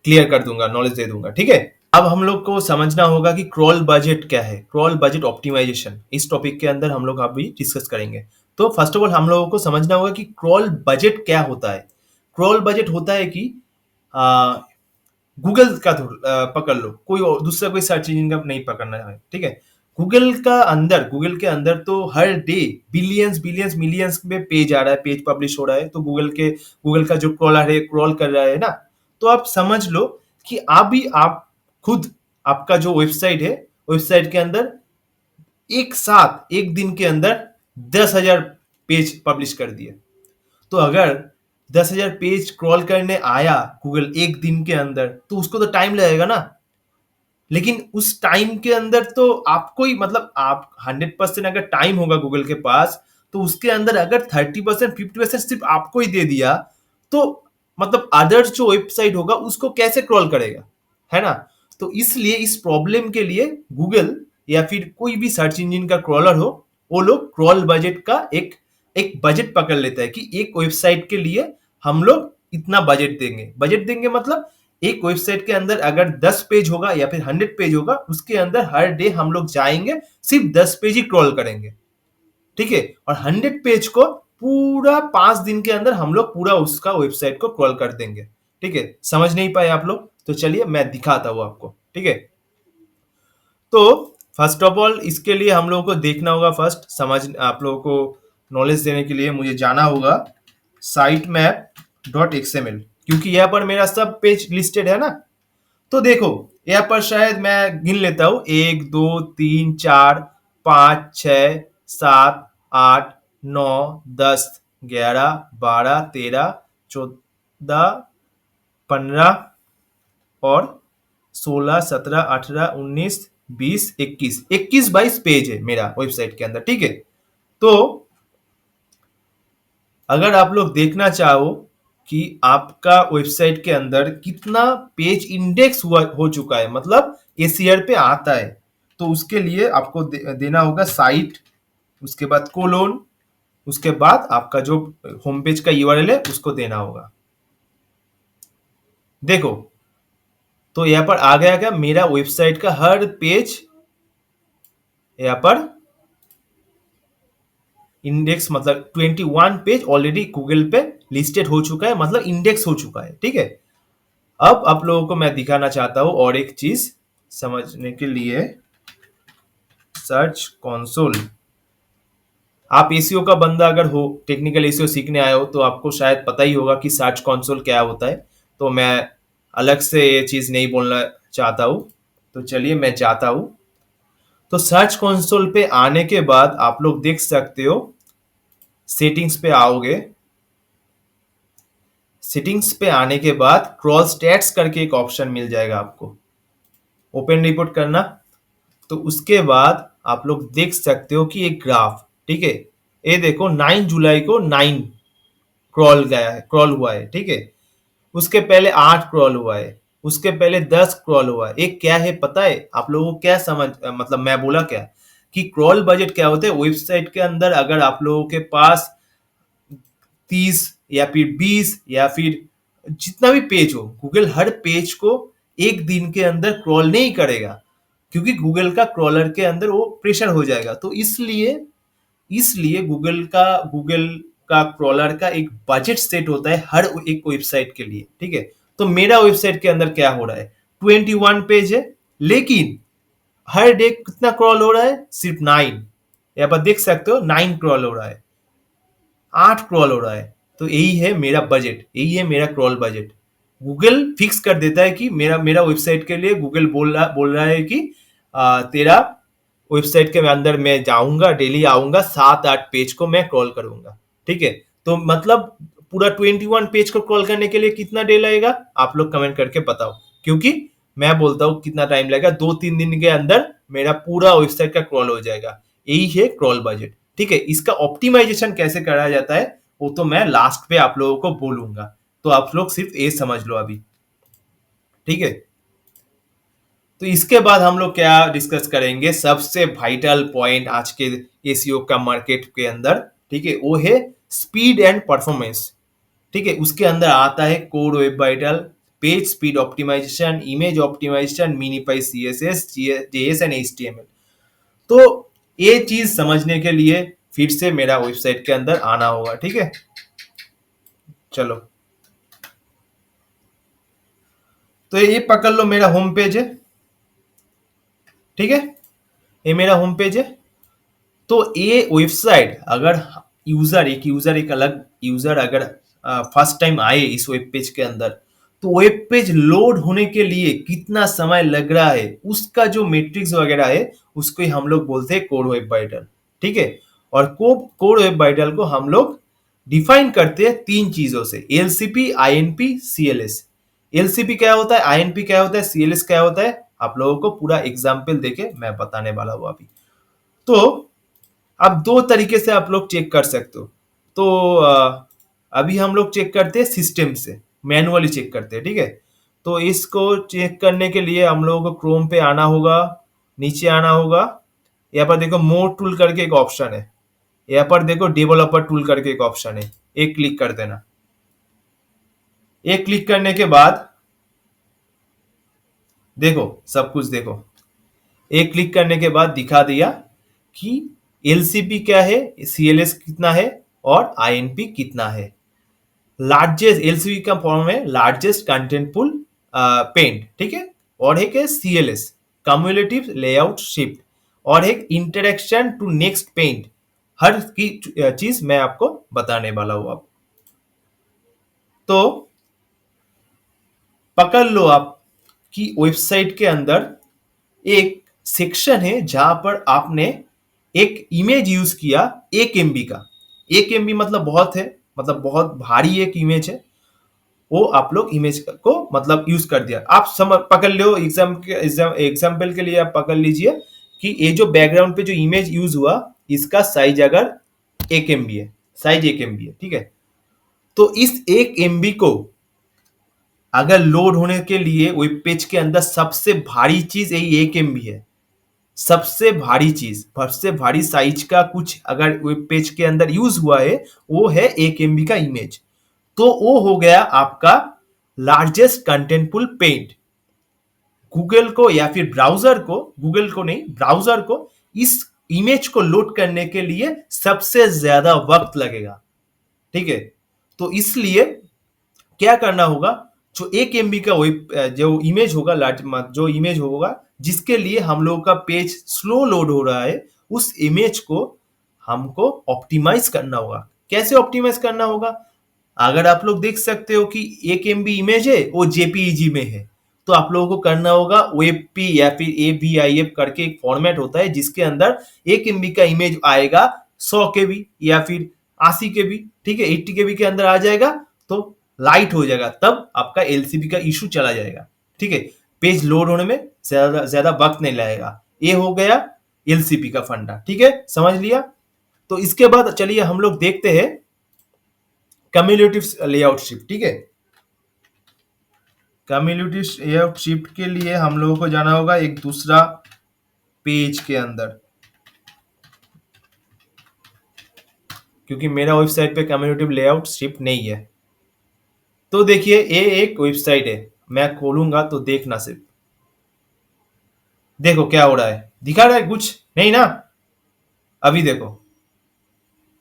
क्लियर कर दूंगा, नॉलेज दे दूंगा। ठीक है? अब हम लोग को समझना होगा कि क्रॉल बजट क्या है, क्रॉल बजट ऑप्टिमाइजेशन, इस टॉपिक के अंदर हम लोग अभी डिस्कस करेंगे। तो फर्स्ट ऑफ ऑल हम लोगों को समझना होगा कि क्रॉल बजट क्या होता है। क्रॉल बजट होता है कि गूगल का पकड़ लो, कोई दूसरा कोई सर्च इंजन का नहीं पकड़ना है। ठीक है? गूगल के अंदर तो हर डे बिलियंस बिलियंस मिलियंस में पेज आ रहा है, पेज पब्लिश हो रहा है। तो गूगल का जो क्रॉलर है, क्रॉल कर रहा है ना, तो आप समझ लो कि आप खुद आपका जो वेबसाइट है, वेबसाइट के अंदर एक साथ एक दिन के अंदर 10,000 पेज पब्लिश कर दिए। तो अगर 10,000 पेज क्रॉल करने आया गूगल एक दिन के अंदर, तो उसको तो टाइम लगेगा ना। लेकिन उस टाइम के अंदर तो आपको ही मतलब आप 100% अगर टाइम होगा गूगल के पास, तो उसके अंदर अगर 30% 50% सिर्फ आपको ही दे दिया, तो मतलब अदर्स जो वेबसाइट होगा उसको कैसे क्रॉल करेगा, है ना? तो इसलिए इस प्रॉब्लम के लिए गूगल या फिर कोई भी सर्च इंजन का क्रॉलर हो, वो लोग क्रॉल बजट का एक एक बजट पकड़ लेता है कि एक वेबसाइट के लिए हम लोग इतना बजट देंगे मतलब एक वेबसाइट के अंदर अगर 10 पेज होगा या फिर 100 पेज होगा, उसके अंदर हर डे हम लोग जाएंगे, सिर्फ 10 पेज ही क्रॉल करेंगे। ठीक है? और 100 पेज को पूरा 5 दिन के अंदर हम लोग पूरा उसका वेबसाइट को क्रॉल कर देंगे। ठीक है? समझ नहीं पाए आप लोग? तो चलिए मैं दिखाता हूं आपको। ठीक है? तो फर्स्ट ऑफ ऑल इसके लिए हम लोगों को देखना होगा, फर्स्ट समझ आप लोगों को नॉलेज देने के लिए मुझे जाना होगा sitemap.xml, क्योंकि यहाँ पर मेरा सब पेज लिस्टेड है ना। तो देखो यहाँ पर शायद मैं गिन लेता हूँ, 1 2 3 4 5 6 7 8 9 10 11 12 13 14 और 16 17 18 19 20 21 22 पेज है मेरा वेबसाइट के अंदर। ठीक है? तो अगर आप लोग देखना चाहो कि आपका वेबसाइट के अंदर कितना पेज इंडेक्स हो चुका है, मतलब एसीआर पे आता है, तो उसके लिए आपको देना होगा साइट, उसके बाद कोलोन, उसके बाद आपका जो होम पेज का यूआरएल है उसको देना होगा। देखो, तो यहाँ पर आ गया क्या, मेरा वेबसाइट का हर पेज यहाँ पर इंडेक्स, मतलब 21 पेज ऑलरेडी गूगल पे लिस्टेड हो चुका है, मतलब इंडेक्स हो चुका है। ठीक है, अब आप लोगों को मैं दिखाना चाहता हूं और एक चीज समझने के लिए, सर्च कंसोल। आप एसीओ का बंदा अगर हो, टेक्निकल एसीओ सीखने आए हो, तो आपको शायद पता ही होगा कि सर्च कंसोल क्या होता है। तो मैं अलग से ये चीज नहीं बोलना चाहता हूं, तो चलिए मैं चाहता हूं। तो सर्च कंसोल पे आने के बाद आप लोग देख सकते हो, सेटिंग्स पे आओगे। सेटिंग्स पे आने के बाद क्रॉल स्टैट्स करके एक ऑप्शन मिल जाएगा आपको, ओपन रिपोर्ट करना। तो उसके बाद आप लोग देख सकते हो कि एक ग्राफ, ठीक है, ये देखो 9 जुलाई को 9 क्रॉल गया है, क्रॉल हुआ है। ठीक है, उसके पहले 8 क्रॉल हुआ है, उसके पहले 10 क्रॉल हुआ है। एक क्या है पता है आप लोगों को, क्या समझ, मतलब मैं बोला क्या कि क्रॉल बजट क्या होता है वेबसाइट के अंदर। अगर आप लोगों के पास 30 या फिर 20 या फिर जितना भी पेज हो, गूगल हर पेज को एक दिन के अंदर क्रॉल नहीं करेगा, क्योंकि गूगल का क्रॉलर के अंदर वो प्रेशर हो जाएगा। तो इसलिए इसलिए गूगल का क्रॉलर का एक बजट सेट होता है हर एक वेबसाइट के लिए। ठीक है, तो मेरा वेबसाइट के अंदर क्या हो रहा है, 21 पेज है, लेकिन हर डे कितना क्रॉल हो रहा है, सिर्फ 9। यहाँ पर देख सकते हो 9 क्रॉल हो रहा है, 8 क्रॉल हो रहा है। तो यही है मेरा बजट, यही है मेरा क्रॉल बजट। गूगल फिक्स कर देता है कि मेरा मेरा वेबसाइट के लिए गूगल बोल रहा है कि तेरा वेबसाइट के अंदर मैं जाऊंगा, डेली आऊंगा, 7-8 पेज को मैं क्रॉल करूंगा। ठीक है, तो मतलब पूरा 21 पेज को क्रॉल करने के लिए कितना डे लगेगा, आप लोग कमेंट करके बताओ, क्योंकि मैं बोलता हूँ कितना टाइम लगेगा, 2-3 दिन के अंदर मेरा पूरा वेबसाइट का क्रॉल हो जाएगा। यही है क्रॉल बजट। ठीक है, इसका ऑप्टिमाइजेशन कैसे करा जाता है वो तो मैं लास्ट पे आप लोगों को बोलूंगा, तो आप लोग सिर्फ ये समझ लो अभी। ठीक है, तो इसके बाद हम लोग क्या डिस्कस करेंगे, सबसे वाइटल पॉइंट आज के एसीओ का मार्केट के अंदर। ठीक है, वो है स्पीड एंड परफॉर्मेंस। ठीक है, उसके अंदर आता है core web vital, page speed optimisation, image optimisation, minify CSS, JS and HTML. तो ये चीज समझने के लिए फिर से मेरा वेबसाइट के अंदर आना होगा। ठीक है, चलो, तो ये पकड़ लो मेरा होम पेज है। ठीक है, ये मेरा होम पेज है। तो ये वेबसाइट अगर एक अलग यूजर अगर फर्स्ट टाइम आए इस वेब पेज के अंदर, तो वेब पेज लोड होने के लिए कितना समय लग रहा है, उसका जो मैट्रिक्स वगैरह है उसको ही हम लोग बोलते हैं कोर वेब वाइटल। ठीक है, और कोर वेब वाइटल को हम लोग डिफाइन करते हैं 3 चीजों से, एलसीपी, आईएनपी, सीएलएस। एलसीपी क्या होता है, आईएनपी क्या होता है, सीएलएस क्या होता है, आप लोगों को पूरा एग्जाम्पल देके मैं बताने वाला हूँ अभी। तो अब 2 तरीके से आप लोग चेक कर सकते हो। तो अभी हम लोग चेक करते हैं सिस्टम से, मैनुअली चेक करते हैं। ठीक है, तो इसको चेक करने के लिए हम लोगों को क्रोम पे आना होगा, नीचे आना होगा। यहाँ पर देखो मोर टूल करके एक ऑप्शन है, यहाँ पर देखो डेवलपर टूल करके एक ऑप्शन है, एक क्लिक कर देना। एक क्लिक करने के बाद देखो सब कुछ देखो, एक क्लिक करने के बाद दिखा दिया कि एलसीपी क्या है, सीएलएस कितना है और आईएनपी कितना है। लार्जेस्ट एलसीपी का फॉर्म है लार्जेस्ट कंटेंट पुल पेंट। ठीक है, और एक है सीएलएस, कम्युलेटिव लेआउट शिफ्ट, और एक इंटरेक्शन टू नेक्स्ट पेंट। हर की चीज मैं आपको बताने वाला हूं अब। तो पकड़ लो आप कि वेबसाइट के अंदर एक सेक्शन है जहां पर आपने एक इमेज यूज किया 1 MB का। 1 MB मतलब बहुत है, मतलब बहुत भारी एक इमेज है। वो आप लोग इमेज को मतलब यूज कर दिया, आप समझ पकड़ लो। एग्जाम्पल के लिए आप पकड़ लीजिए कि ये जो बैकग्राउंड पे जो इमेज यूज हुआ, इसका साइज अगर 1 MB है, साइज 1 MB है। ठीक है, तो इस 1 MB को अगर लोड होने के लिए वेब पेज के अंदर सबसे भारी चीज यही 1 MB है। सबसे भारी साइज का कुछ अगर वेब पेज के अंदर यूज हुआ है, वो है 1 MB का इमेज। तो वो हो गया आपका लार्जेस्ट कंटेंटफुल पेज। गूगल को या फिर ब्राउजर को, गूगल को नहीं, ब्राउजर को इस इमेज को लोड करने के लिए सबसे ज्यादा वक्त लगेगा। ठीक है, तो इसलिए क्या करना होगा, जो 1 MB का जो इमेज होगा, जो इमेज होगा जिसके लिए हम लोगों का पेज स्लो लोड हो रहा है, उस इमेज को हमको ऑप्टिमाइज करना होगा। कैसे ऑप्टिमाइज करना होगा? अगर आप लोग देख सकते हो कि 1 MB इमेज है, वो जेपीईजी में है, तो आप लोगों को करना होगा वेबपी या फिर AVIF करके एक फॉर्मेट होता है जिसके अंदर 1 MB का इमेज आएगा 100 KB या फिर 80 KB, ठीक है, 80 KB के अंदर आ जाएगा तो लाइट हो जाएगा, तब आपका LCP का इशू चला जाएगा। ठीक है, पेज लोड होने में ज्यादा ज्यादा वक्त नहीं लगेगा। ये हो गया LCP का फंडा। ठीक है, समझ लिया। तो इसके बाद चलिए हम लोग देखते हैं कम्युलेटिव लेआउट शिफ्ट। ठीक है, कम्युलेटिव लेआउट शिफ्ट के लिए हम लोगों को जाना होगा एक दूसरा पेज के अंदर, क्योंकि मेरा वेबसाइट पे कम्युलेटिव लेआउट शिफ्ट नहीं है। तो देखिए, ये एक वेबसाइट है, मैं खोलूंगा तो देखना, सिर्फ देखो क्या हो रहा है। दिखा रहा है कुछ नहीं ना? अभी देखो,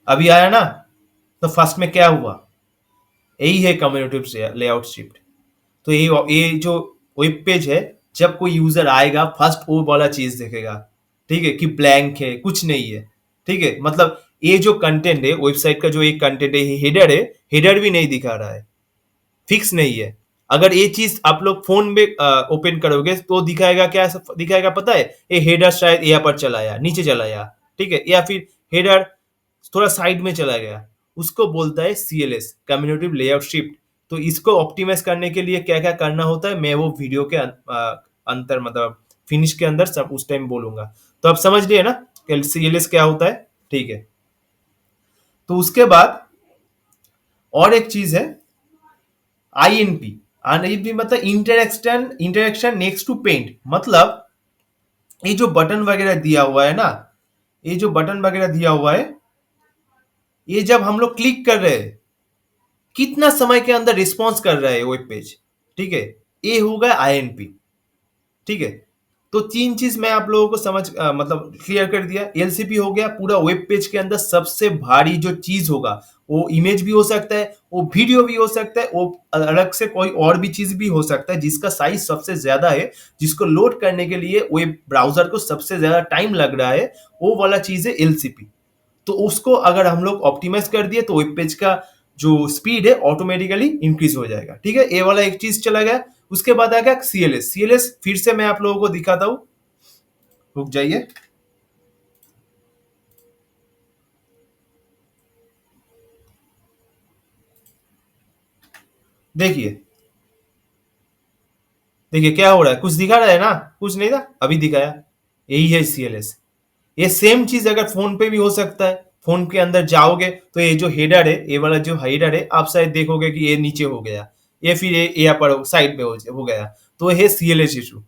अभी आया ना? तो फर्स्ट में क्या हुआ, यही है कम्युलेटिव लेआउट शिफ्ट। तो ये जो वेब पेज है, जब कोई यूजर आएगा फर्स्ट वो वाला चीज देखेगा। ठीक है, कि ब्लैंक है, कुछ नहीं है। ठीक है, मतलब ये जो कंटेंट है वेबसाइट का, जो एक कंटेंट है, हेडर है, हेडर भी नहीं दिखा रहा है, फिक्स नहीं है। अगर ये चीज आप लोग फोन में ओपन करोगे तो दिखाएगा, क्या दिखाएगा पता है? ये हेडर शायद यहाँ पर चला गया, नीचे चला गया, ठीक है, या फिर हेडर थोड़ा साइड में चला गया, उसको बोलता है CLS, कम्युनिटी लेआउट शिफ्ट। तो इसको ऑप्टिमाइज करने के लिए क्या क्या करना होता है, मैं वो वीडियो के अंतर मतलब फिनिश के अंदर सब उस टाइम बोलूंगा। तो आप समझ लिए ना CLS क्या होता है? ठीक है, तो उसके बाद और एक चीज है INP। INP मतलब इंटरेक्शन नेक्स्ट टू पेंट। मतलब ये जो बटन वगैरह दिया हुआ है ना, ये जो बटन वगैरह दिया हुआ है, ये जब हम लोग क्लिक कर रहे हैं, कितना समय के अंदर रिस्पॉन्स कर रहा है वेब पेज। ठीक है, ये होगा INP। ठीक है, तो तीन चीज मैं आप लोगों को मतलब क्लियर कर दिया। LCP हो गया, पूरा वेब पेज के अंदर सबसे भारी जो चीज होगा, वो इमेज भी हो सकता है, वो वीडियो भी हो सकता है, वो अलग से कोई और भी चीज भी हो सकता है जिसका साइज सबसे ज्यादा है, जिसको लोड करने के लिए वेब ब्राउजर को सबसे ज्यादा टाइम लग रहा है, वो वाला चीज है LCP। तो उसको अगर हम लोग ऑप्टिमाइज कर दिए तो वेब पेज का जो स्पीड है ऑटोमेटिकली इंक्रीज हो जाएगा। ठीक है, ये वाला एक चीज चला गया। उसके बाद आ गया CLS। फिर से मैं आप लोगों को दिखाता हूं, रुक जाइए। देखिए देखिए क्या हो रहा है, कुछ दिखा रहा है ना? कुछ नहीं था, अभी दिखाया। यही है CLS। ये सेम चीज अगर फोन पे भी हो सकता है। फोन के अंदर जाओगे तो ये जो हेडर है, ये वाला जो हेडर है, आप शायद देखोगे कि ये नीचे हो गया, ये फिर ये यहाँ पर साइड में हो गया। तो ये CLS इशू।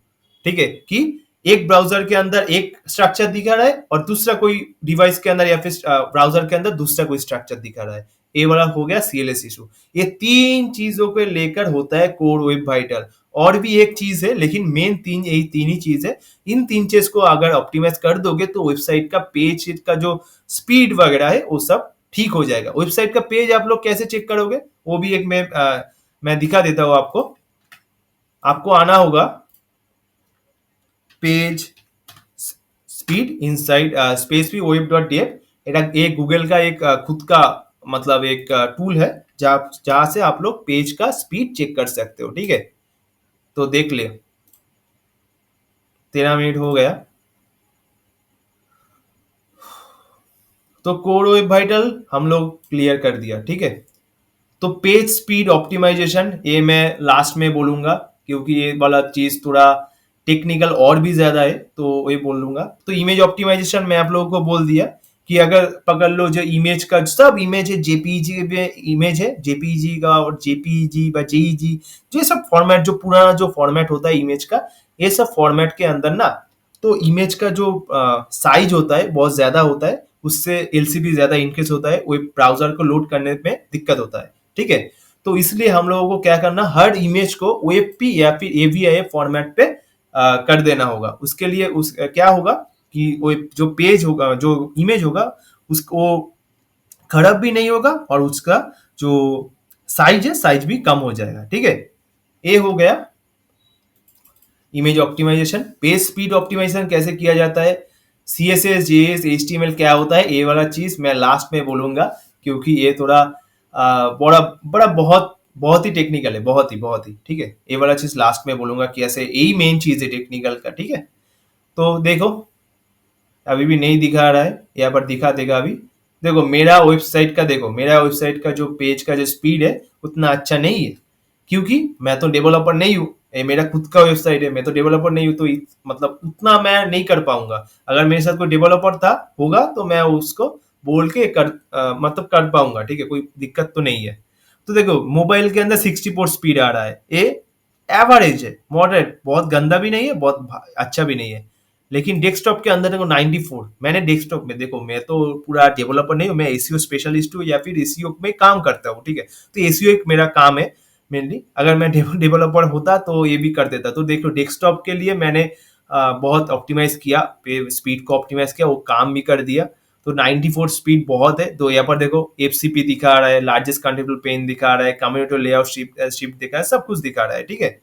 ठीक है, कि एक ब्राउजर के अंदर एक स्ट्रक्चर दिखा रहा है और दूसरा कोई डिवाइस के अंदर या फिर ब्राउजर के अंदर दूसरा कोई स्ट्रक्चर दिखा रहा है। ये वाला हो गया CLS इशू। ये तीन चीजों पे लेकर होता है कोर वेब वाइटल। और भी एक चीज है, लेकिन मेन यही तीन ही चीज है। इन तीन चीज को अगर ऑप्टिमाइज कर दोगे तो वेबसाइट का पेज का जो स्पीड वगैरह है वो सब ठीक हो जाएगा। वेबसाइट का पेज आप लोग कैसे चेक करोगे, वो भी एक मैं दिखा देता हूँ आपको। आपको आना होगा पेज स्पीड इनसाइड स्पेसफी वेब.dev। ये गूगल का एक खुद का मतलब एक टूल है जहां से आप लोग पेज का स्पीड चेक कर सकते हो। ठीक है, तो देख ले, 13 मिनट हो गया। तो कोर वेब वाइटल हम लोग क्लियर कर दिया। ठीक है, तो पेज स्पीड ऑप्टिमाइजेशन ये मैं लास्ट में बोलूंगा, क्योंकि ये वाला चीज थोड़ा टेक्निकल और भी ज्यादा है, तो ये बोल लूंगा। तो इमेज ऑप्टिमाइजेशन मैं आप लोगों को बोल दिया कि अगर पकड़ लो जो इमेज का सब इमेज है, जेपीजी में इमेज है, जेपीजी का और जेपीजी व जेईजी, जो ये सब फॉर्मेट, जो पुराना जो फॉर्मेट होता है इमेज का, ये सब फॉर्मेट के अंदर ना तो इमेज का जो साइज होता है बहुत ज्यादा होता है, उससे एलसीबी ज्यादा इंक्रीज होता है, वेब ब्राउजर को लोड करने में दिक्कत होता है, ठीक है। तो इसलिए हम लोगों को क्या करना, हर इमेज को वेबपी या फिर एवीआई फॉर्मेट पे कर देना होगा। उसके लिए क्या होगा कि वो जो पेज होगा, जो इमेज होगा, उसको खराब भी नहीं होगा और उसका जो साइज है, साइज भी कम हो जाएगा, ठीक है। ये हो गया image optimisation. Page speed optimisation कैसे किया जाता है, CSS JS HTML क्या होता है, ये वाला चीज मैं लास्ट में बोलूंगा, क्योंकि ये थोड़ा बड़ा बड़ा बहुत बहुत ही टेक्निकल है, बहुत ही, ठीक है। ये वाला चीज लास्ट में बोलूंगा कि ऐसे यही मेन चीज है टेक्निकल का, ठीक है। तो देखो अभी भी नहीं दिखा रहा है, यहाँ पर दिखा देगा अभी। देखो मेरा वेबसाइट का, देखो मेरा वेबसाइट का जो पेज का जो स्पीड है उतना अच्छा नहीं है, क्योंकि मैं तो डेवलपर नहीं हूँ, ये मेरा खुद का वेबसाइट है, मैं तो डेवलपर नहीं हूँ, तो मतलब उतना मैं नहीं कर पाऊंगा। अगर मेरे साथ कोई डेवलपर था होगा तो मैं उसको बोल के मतलब कर पाऊंगा, ठीक है, कोई दिक्कत तो नहीं है। तो देखो मोबाइल के अंदर 64 स्पीड आ रहा है, ये एवरेज है, मॉडरेट, बहुत गंदा भी नहीं है, बहुत अच्छा भी नहीं है। लेकिन डेस्कटॉप के अंदर देखो 94, मैंने डेस्कटॉप में, देखो मैं तो पूरा डेवलपर नहीं हूँ, मैं एसीओ स्पेशलिस्ट हूँ या फिर एसीओ में काम करता हूँ, ठीक है। तो एसीओ एक मेरा काम है मेनली। अगर मैं डेवलपर होता तो ये भी कर देता। तो देखो डेस्कटॉप के लिए मैंने बहुत ऑप्टिमाइज किया, स्पीड को ऑप्टिमाइज किया, वो काम भी कर दिया। तो 94 स्पीड बहुत है। तो यहाँ पर देखो एफसीपी दिखा रहा है, लार्जेस्ट कंटेंटेबल पेन दिखा रहा है, कम्युनिटी लेआउट शिफ्ट दिखा रहा है, सब कुछ दिखा रहा है, ठीक है।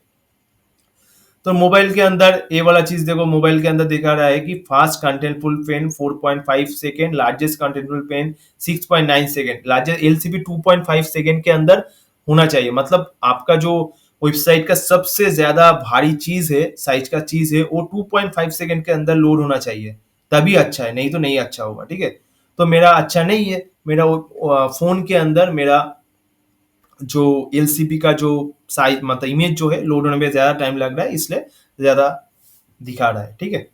तो मोबाइल के अंदर ये वाला चीज देखो, मोबाइल के अंदर दिखा रहा है कि fast contentful paint 4.5 second, largest contentful paint 6.9 second, largest LCB 2.5 second के अंदर होना चाहिए। मतलब आपका जो वेबसाइट का सबसे ज्यादा भारी चीज है, साइज का चीज है, वो 2.5 सेकेंड के अंदर लोड होना चाहिए, तभी अच्छा है, नहीं तो नहीं अच्छा होगा, ठीक है। तो मेरा अच्छा नहीं है, मेरा फोन के अंदर मेरा जो एलसीपी का जो साइज, मतलब इमेज जो है, लोड होने में ज्यादा टाइम लग रहा है, इसलिए ज्यादा दिखा रहा है, ठीक है।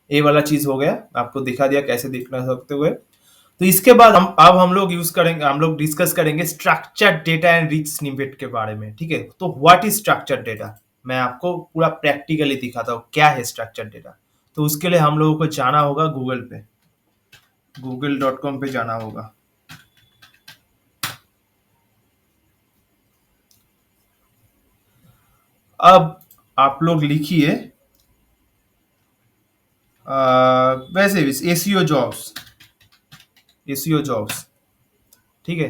ये वाला चीज हो गया, आपको दिखा दिया कैसे दिखना सकते हुए। तो इसके बाद हम लोग यूज करेंगे, हम लोग डिस्कस करेंगे structured data and rich snippet के बारे में, ठीक है। तो व्हाट इज स्ट्रक्चर्ड डेटा, मैं आपको पूरा प्रैक्टिकली दिखाता हूँ क्या है स्ट्रक्चर्ड डेटा। तो उसके लिए हम लोगों को जाना होगा गूगल पे, google.com पे जाना होगा। अब आप लोग लिखिए वैसे भी एसीओ जॉब्स, ठीक है।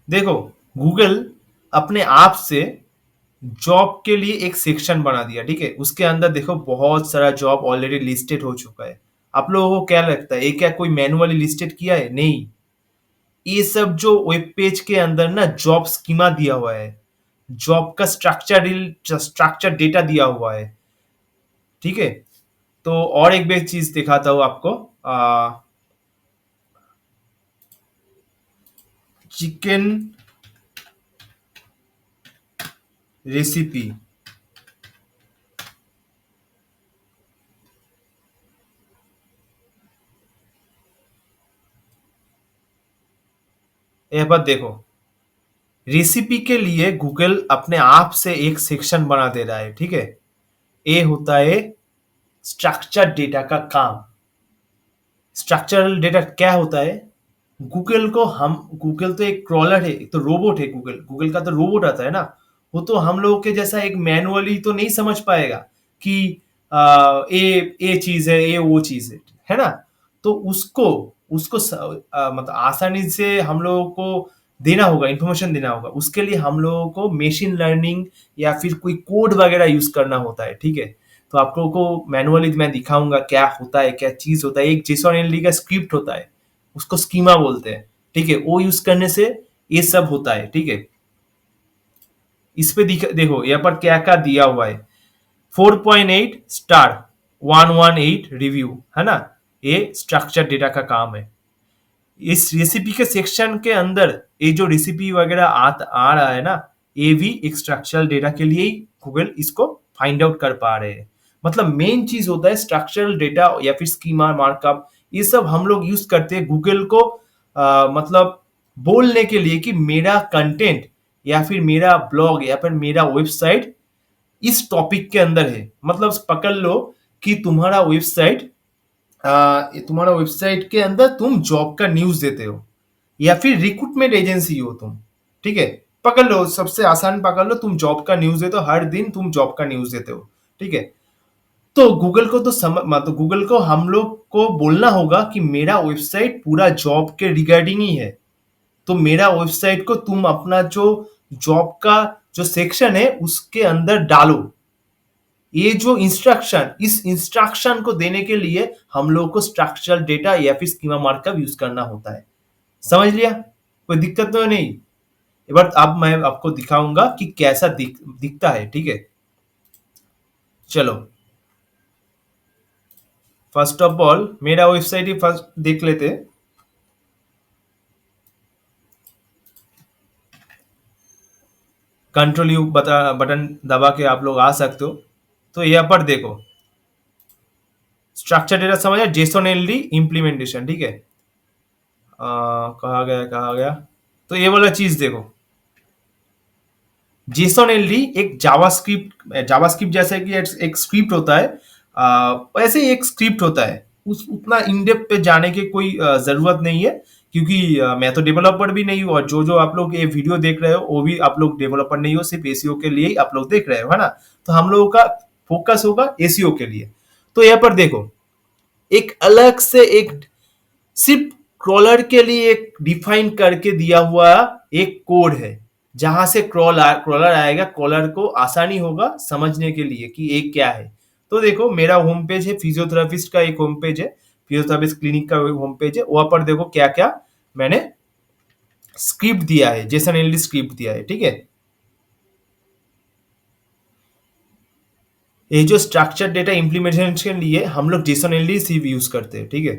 देखो गूगल अपने आप से जॉब के लिए एक सेक्शन बना दिया, ठीक है। उसके अंदर देखो बहुत सारा जॉब ऑलरेडी लिस्टेड हो चुका है। आप लोगों को क्या लगता है ये क्या कोई मैनुअली लिस्टेड किया है? नहीं, ये सब जो वेब पेज के अंदर ना जॉब स्कीमा दिया हुआ है, जॉब का स्ट्रक्चर डेटा दिया हुआ है, ठीक है। तो और एक बेस्ट चीज दिखाता हूँ आपको, चिकन रेसिपी। यहाँ पर देखो रेसिपी के लिए गूगल अपने आप से एक सेक्शन बना दे रहा है, ठीक है। ये होता है स्ट्रक्चर डेटा का काम। स्ट्रक्चरल डेटा क्या होता है, गूगल को हम, गूगल तो एक क्रॉलर है, एक तो रोबोट है, गूगल गूगल का तो रोबोट आता है ना। वो तो हम लोगों के जैसा एक मैनुअली तो नहीं समझ पाएगा कि ये चीज है, ये वो चीज है ना। तो उसको उसको मतलब आसानी से हम लोगों को देना होगा, इंफॉर्मेशन देना होगा। उसके लिए हम लोगों को मशीन लर्निंग या फिर कोई कोड वगैरह यूज करना होता है, ठीक है। तो आप लोगों को मैनुअली मैं दिखाऊंगा क्या होता है, क्या चीज होता है। एक जेसॉन एनएलडी का स्क्रिप्ट होता है, उसको स्कीमा बोलते हैं, ठीक है। वो यूज करने से ये सब होता है, ठीक है। इस पे देखो यहाँ पर क्या क्या दिया हुआ है, 4.8 स्टार, 118 रिव्यू, है ना। ये स्ट्रक्चर डेटा का काम है। इस रेसिपी के सेक्शन के अंदर ये जो रेसिपी वगैरह आ रहा है ना, ये भी एक स्ट्रक्चरल डेटा के लिए ही गूगल इसको फाइंड आउट कर पा रहे हैं। मतलब मेन चीज होता है स्ट्रक्चरल डेटा या फिर स्कीमा मार्कअप, ये सब हम लोग यूज करते हैं गूगल को मतलब बोलने के लिए कि मेरा कंटेंट या फिर मेरा ब्लॉग या फिर मेरा वेबसाइट इस टॉपिक के अंदर है। मतलब पकड़ लो कि तुम्हारा वेबसाइट के अंदर तुम जॉब का न्यूज़ देते हो या फिर रिक्रूटमेंट एजेंसी हो तुम, ठीक है? पकड़ लो, सबसे आसान पकड़ लो, तुम जॉब का न्यूज़ देते हो, हर दिन तुम जॉब का न्यूज़ देते हो, ठीक है? तो गूगल को हम लोग को बोलना होगा कि मेरा वेबसाइट पूरा जॉब के रिगार्डिंग ही है। तो मेरा वेबसाइट को तुम अपना जो जॉब का जो सेक्शन है उसके अंदर डालो। ये जो इस इंस्ट्रक्शन को देने के लिए हम लोग को स्ट्रक्चरल डेटा या फिर स्कीमा मार्कअप यूज करना होता है। समझ लिया? कोई दिक्कत तो नहीं? एक बार अब मैं आपको दिखाऊंगा कि कैसा दिखता है, ठीक है? चलो, फर्स्ट ऑफ ऑल मेरा वेबसाइट ही फर्स्ट देख लेते हैं। कंट्रोल यू बटन दबा के आप लोग आ सकते हो। तो यहाँ पर देखो, स्ट्रक्चर डेटा समझ, जेसन एलडी इम्प्लीमेंटेशन, ठीक है? कहा गया? तो ये वाला चीज देखो, जेसन एलडी एक जावास्क्रिप्ट जैसे कि एक स्क्रिप्ट होता है, वैसे ही एक स्क्रिप्ट होता है। उस उतना इन डेप्थ पे जाने की कोई जरूरत नहीं है, क्योंकि मैं तो डेवलपर भी नहीं हूँ, और जो जो आप लोग ये वीडियो देख रहे हो वो भी आप लोग डेवलपर नहीं हो, सिर्फ एसीओ के लिए ही आप लोग देख रहे हो, है ना? तो हम लोगों का फोकस होगा एसीओ के लिए। तो यहाँ पर देखो, एक अलग से एक सिर्फ क्रॉलर के लिए एक डिफाइन करके दिया हुआ एक कोड है, जहां से क्रॉलर आएगा, क्रॉलर को आसानी होगा समझने के लिए कि एक क्या है। तो देखो, मेरा होम पेज है, फिजियोथेरेपिस्ट का एक होम पेज है, फिजियोथेरेपिस्ट क्लिनिक का होम पेज है। वहां पर देखो क्या क्या मैंने स्क्रिप्ट दिया है, जेसन एलडी स्क्रिप्ट दिया है, ठीक है? ये जो स्ट्रक्चर डेटा इम्प्लीमेंटेशन के लिए हम लोग जेसन एलडी सिर्फ यूज करते हैं, ठीक है?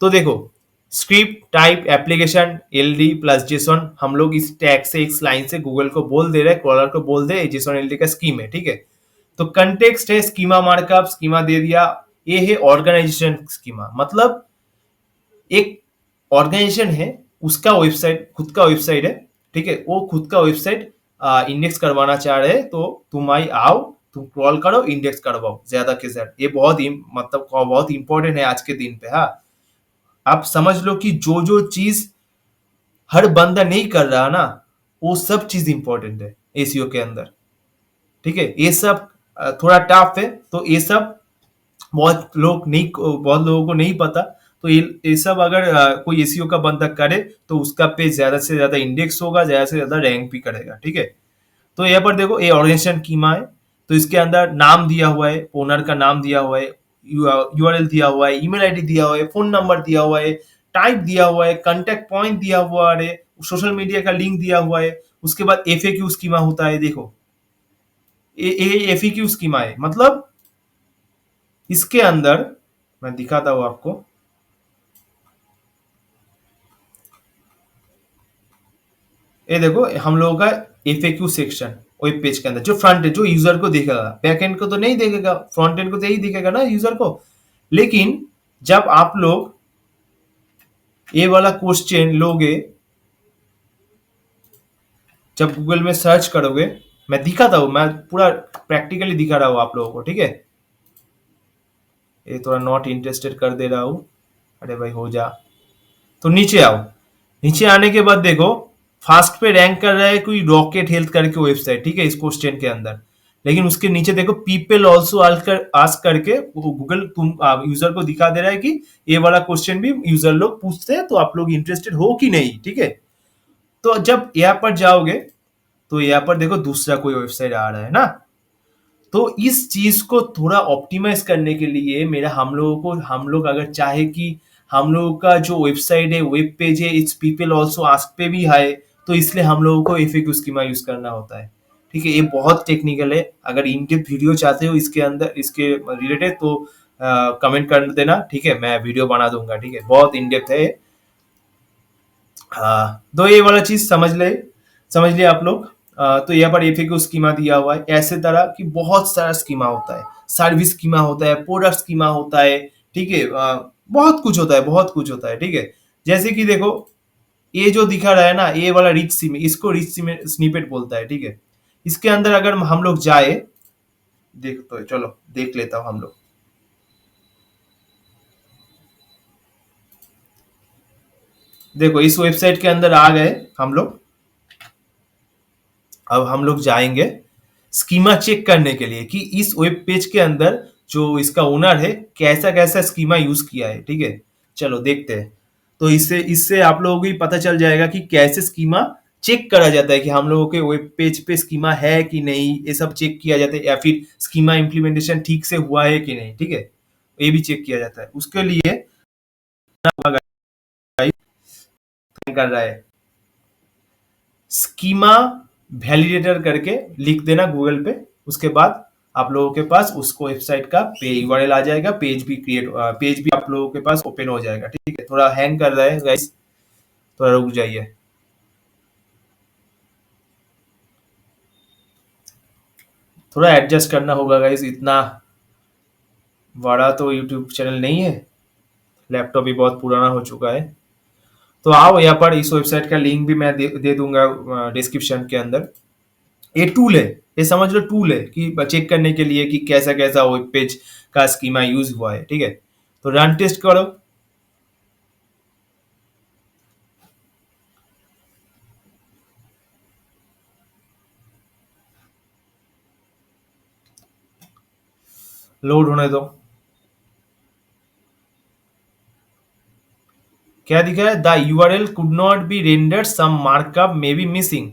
तो देखो, script type application LD plus JSON, हम लोग इस टैग से, इस लाइन से गूगल को बोल दे रहे हैं, क्रॉलर को बोल दे जेसन एलडी का स्कीम है, ठीक है? तो कंटेक्स्ट है, स्कीमा मार्कअप, स्कीमा दे दिया। ये है ऑर्गेनाइजेशन स्कीमा, मतलब एक ऑर्गेनाइजेशन है, उसका वेबसाइट, खुद का वेबसाइट है, ठीक है? वो खुद का वेबसाइट इंडेक्स करवाना चाह रहे हैं, तो तुम आओ, तुम क्रॉल करो, इंडेक्स करवाओ ज्यादा के ज्यादा। ये मतलब बहुत इंपॉर्टेंट है आज के दिन पे। हाँ, आप समझ लो कि जो जो चीज हर बंदा नहीं कर रहा ना, वो सब चीज इंपॉर्टेंट है एसीओ के अंदर, ठीक है? ये सब थोड़ा टफ है, तो ये सब बहुत लोगों को नहीं पता। तो ये सब अगर कोई एसीओ का बंदा करे, तो उसका पेज ज्यादा से ज्यादा इंडेक्स होगा, ज्यादा से ज्यादा रैंक भी करेगा, ठीक है? तो यहाँ पर देखो, ये ऑर्गेनाइजेशन कीमा है, तो इसके अंदर नाम दिया हुआ है, ओनर का नाम दिया हुआ है, यूआरएल दिया हुआ है, ईमेल आईडी दिया हुआ है, फोन नंबर दिया हुआ है, टाइप दिया हुआ है, कांटेक्ट पॉइंट दिया हुआ है, सोशल मीडिया का लिंक दिया हुआ है। उसके बाद एफएक्यू स्कीमा होता है, देखो ये एफएक्यू स्कीमा है, मतलब इसके अंदर मैं दिखाता हूँ आपको। ये देखो, हम लोगों का एफएक्यू सेक्शन वेब पेज के अंदर, जो फ्रंट है, जो यूजर को दिखेगा, बैक एंड को तो नहीं दिखेगा, फ्रंट एंड को तो यही दिखेगा ना यूजर को। लेकिन जब आप लोग ये वाला क्वेश्चन लोगे, जब गूगल में सर्च करोगे, मैं दिखाता हूँ, मैं पूरा प्रैक्टिकली दिखा रहा हूँ आप लोगों को, ठीक है? ये थोड़ा नॉट इंटरेस्टेड कर दे रहा हूँ। अरे भाई हो जा। तो नीचे आओ, नीचे आने के बाद देखो, फास्ट पे रैंक कर रहा है कोई रॉकेट हेल्थ करके वेबसाइट, ठीक है, इस क्वेश्चन के अंदर। लेकिन उसके नीचे देखो, पीपल ऑल्सो आस्क करके गूगल तुम यूजर को दिखा दे रहा है कि ये वाला क्वेश्चन भी यूजर लोग पूछते हैं, तो आप लोग इंटरेस्टेड हो कि नहीं, ठीक है? तो जब यहाँ पर जाओगे, तो यहाँ पर देखो दूसरा कोई वेबसाइट आ रहा है ना। तो इस चीज को थोड़ा ऑप्टिमाइज करने के लिए हम लोग अगर चाहे कि हम लोगों का जो वेबसाइट है, वेब पेज है, इट्स पीपल ऑल्सो आस्क पे भी है, तो इसलिए हम लोगों को एफएक्यू स्कीमा यूज करना होता है, ठीक है? ये बहुत टेक्निकल है, अगर इन डेप्थ वीडियो चाहते हो इसके अंदर, इसके रिलेटेड, तो कमेंट कर देना, ठीक है? मैं वीडियो बना दूंगा, ठीक है? बहुत इन डेप्थ है। हाँ, तो ये वाला चीज समझ ले आप लोग। तो यहाँ पर एफएक्यू स्कीमा दिया हुआ है, ऐसे तरह की बहुत सारा स्कीमा होता है, सर्विस स्कीमा होता है, प्रोडक्ट स्कीमा होता है, ठीक है? बहुत कुछ होता है, बहुत कुछ होता है, ठीक है? जैसे कि देखो, ये जो दिखा रहा है ना, ये वाला रिच सिम, इसको रिच स्निपेट बोलता है, ठीक है? इसके अंदर अगर हम लोग जाए, देख तो चलो देख लेता हूँ हम लोग। देखो इस वेबसाइट के अंदर आ गए हम लोग। अब हम लोग जाएंगे स्कीमा चेक करने के लिए कि इस वेब पेज के अंदर जो इसका ओनर है कैसा कैसा स्कीमा यूज किया है। ठीक है, चलो देखते हैं। तो इससे इससे आप लोगों को ही पता चल जाएगा कि कैसे स्कीमा चेक करा जाता है, कि हम लोगों के वेब पेज पे स्कीमा है कि नहीं, ये सब चेक किया जाता है, या फिर स्कीमा इम्प्लीमेंटेशन ठीक से हुआ है कि नहीं। ठीक है, ये भी चेक किया जाता है। उसके लिए कर रहा है स्कीमा वैलिडेटर करके लिख देना गूगल पे। उसके बाद आप लोगों के पास उसको वेबसाइट का यूआरएल आ जाएगा, पेज भी आप लोगों के पास ओपन हो जाएगा। ठीक है, थोड़ा हैंग कर रहा है गाइस, थोड़ा रुक जाइए। थोड़ा एडजस्ट करना होगा गाइस, इतना बड़ा तो यूट्यूब चैनल नहीं है, लैपटॉप भी बहुत पुराना हो चुका है। तो आओ यहाँ पर, इस वेबसाइट का लिंक भी मैं दे दूंगा डिस्क्रिप्शन के अंदर। ये टूल है, ये समझ लो टूल है कि चेक करने के लिए कि कैसा कैसा वेब पेज का स्कीमा यूज हुआ है। ठीक है, तो रन टेस्ट करो। लोड होने दो। क्या दिखा है? The URL could not be rendered, some markup may be missing.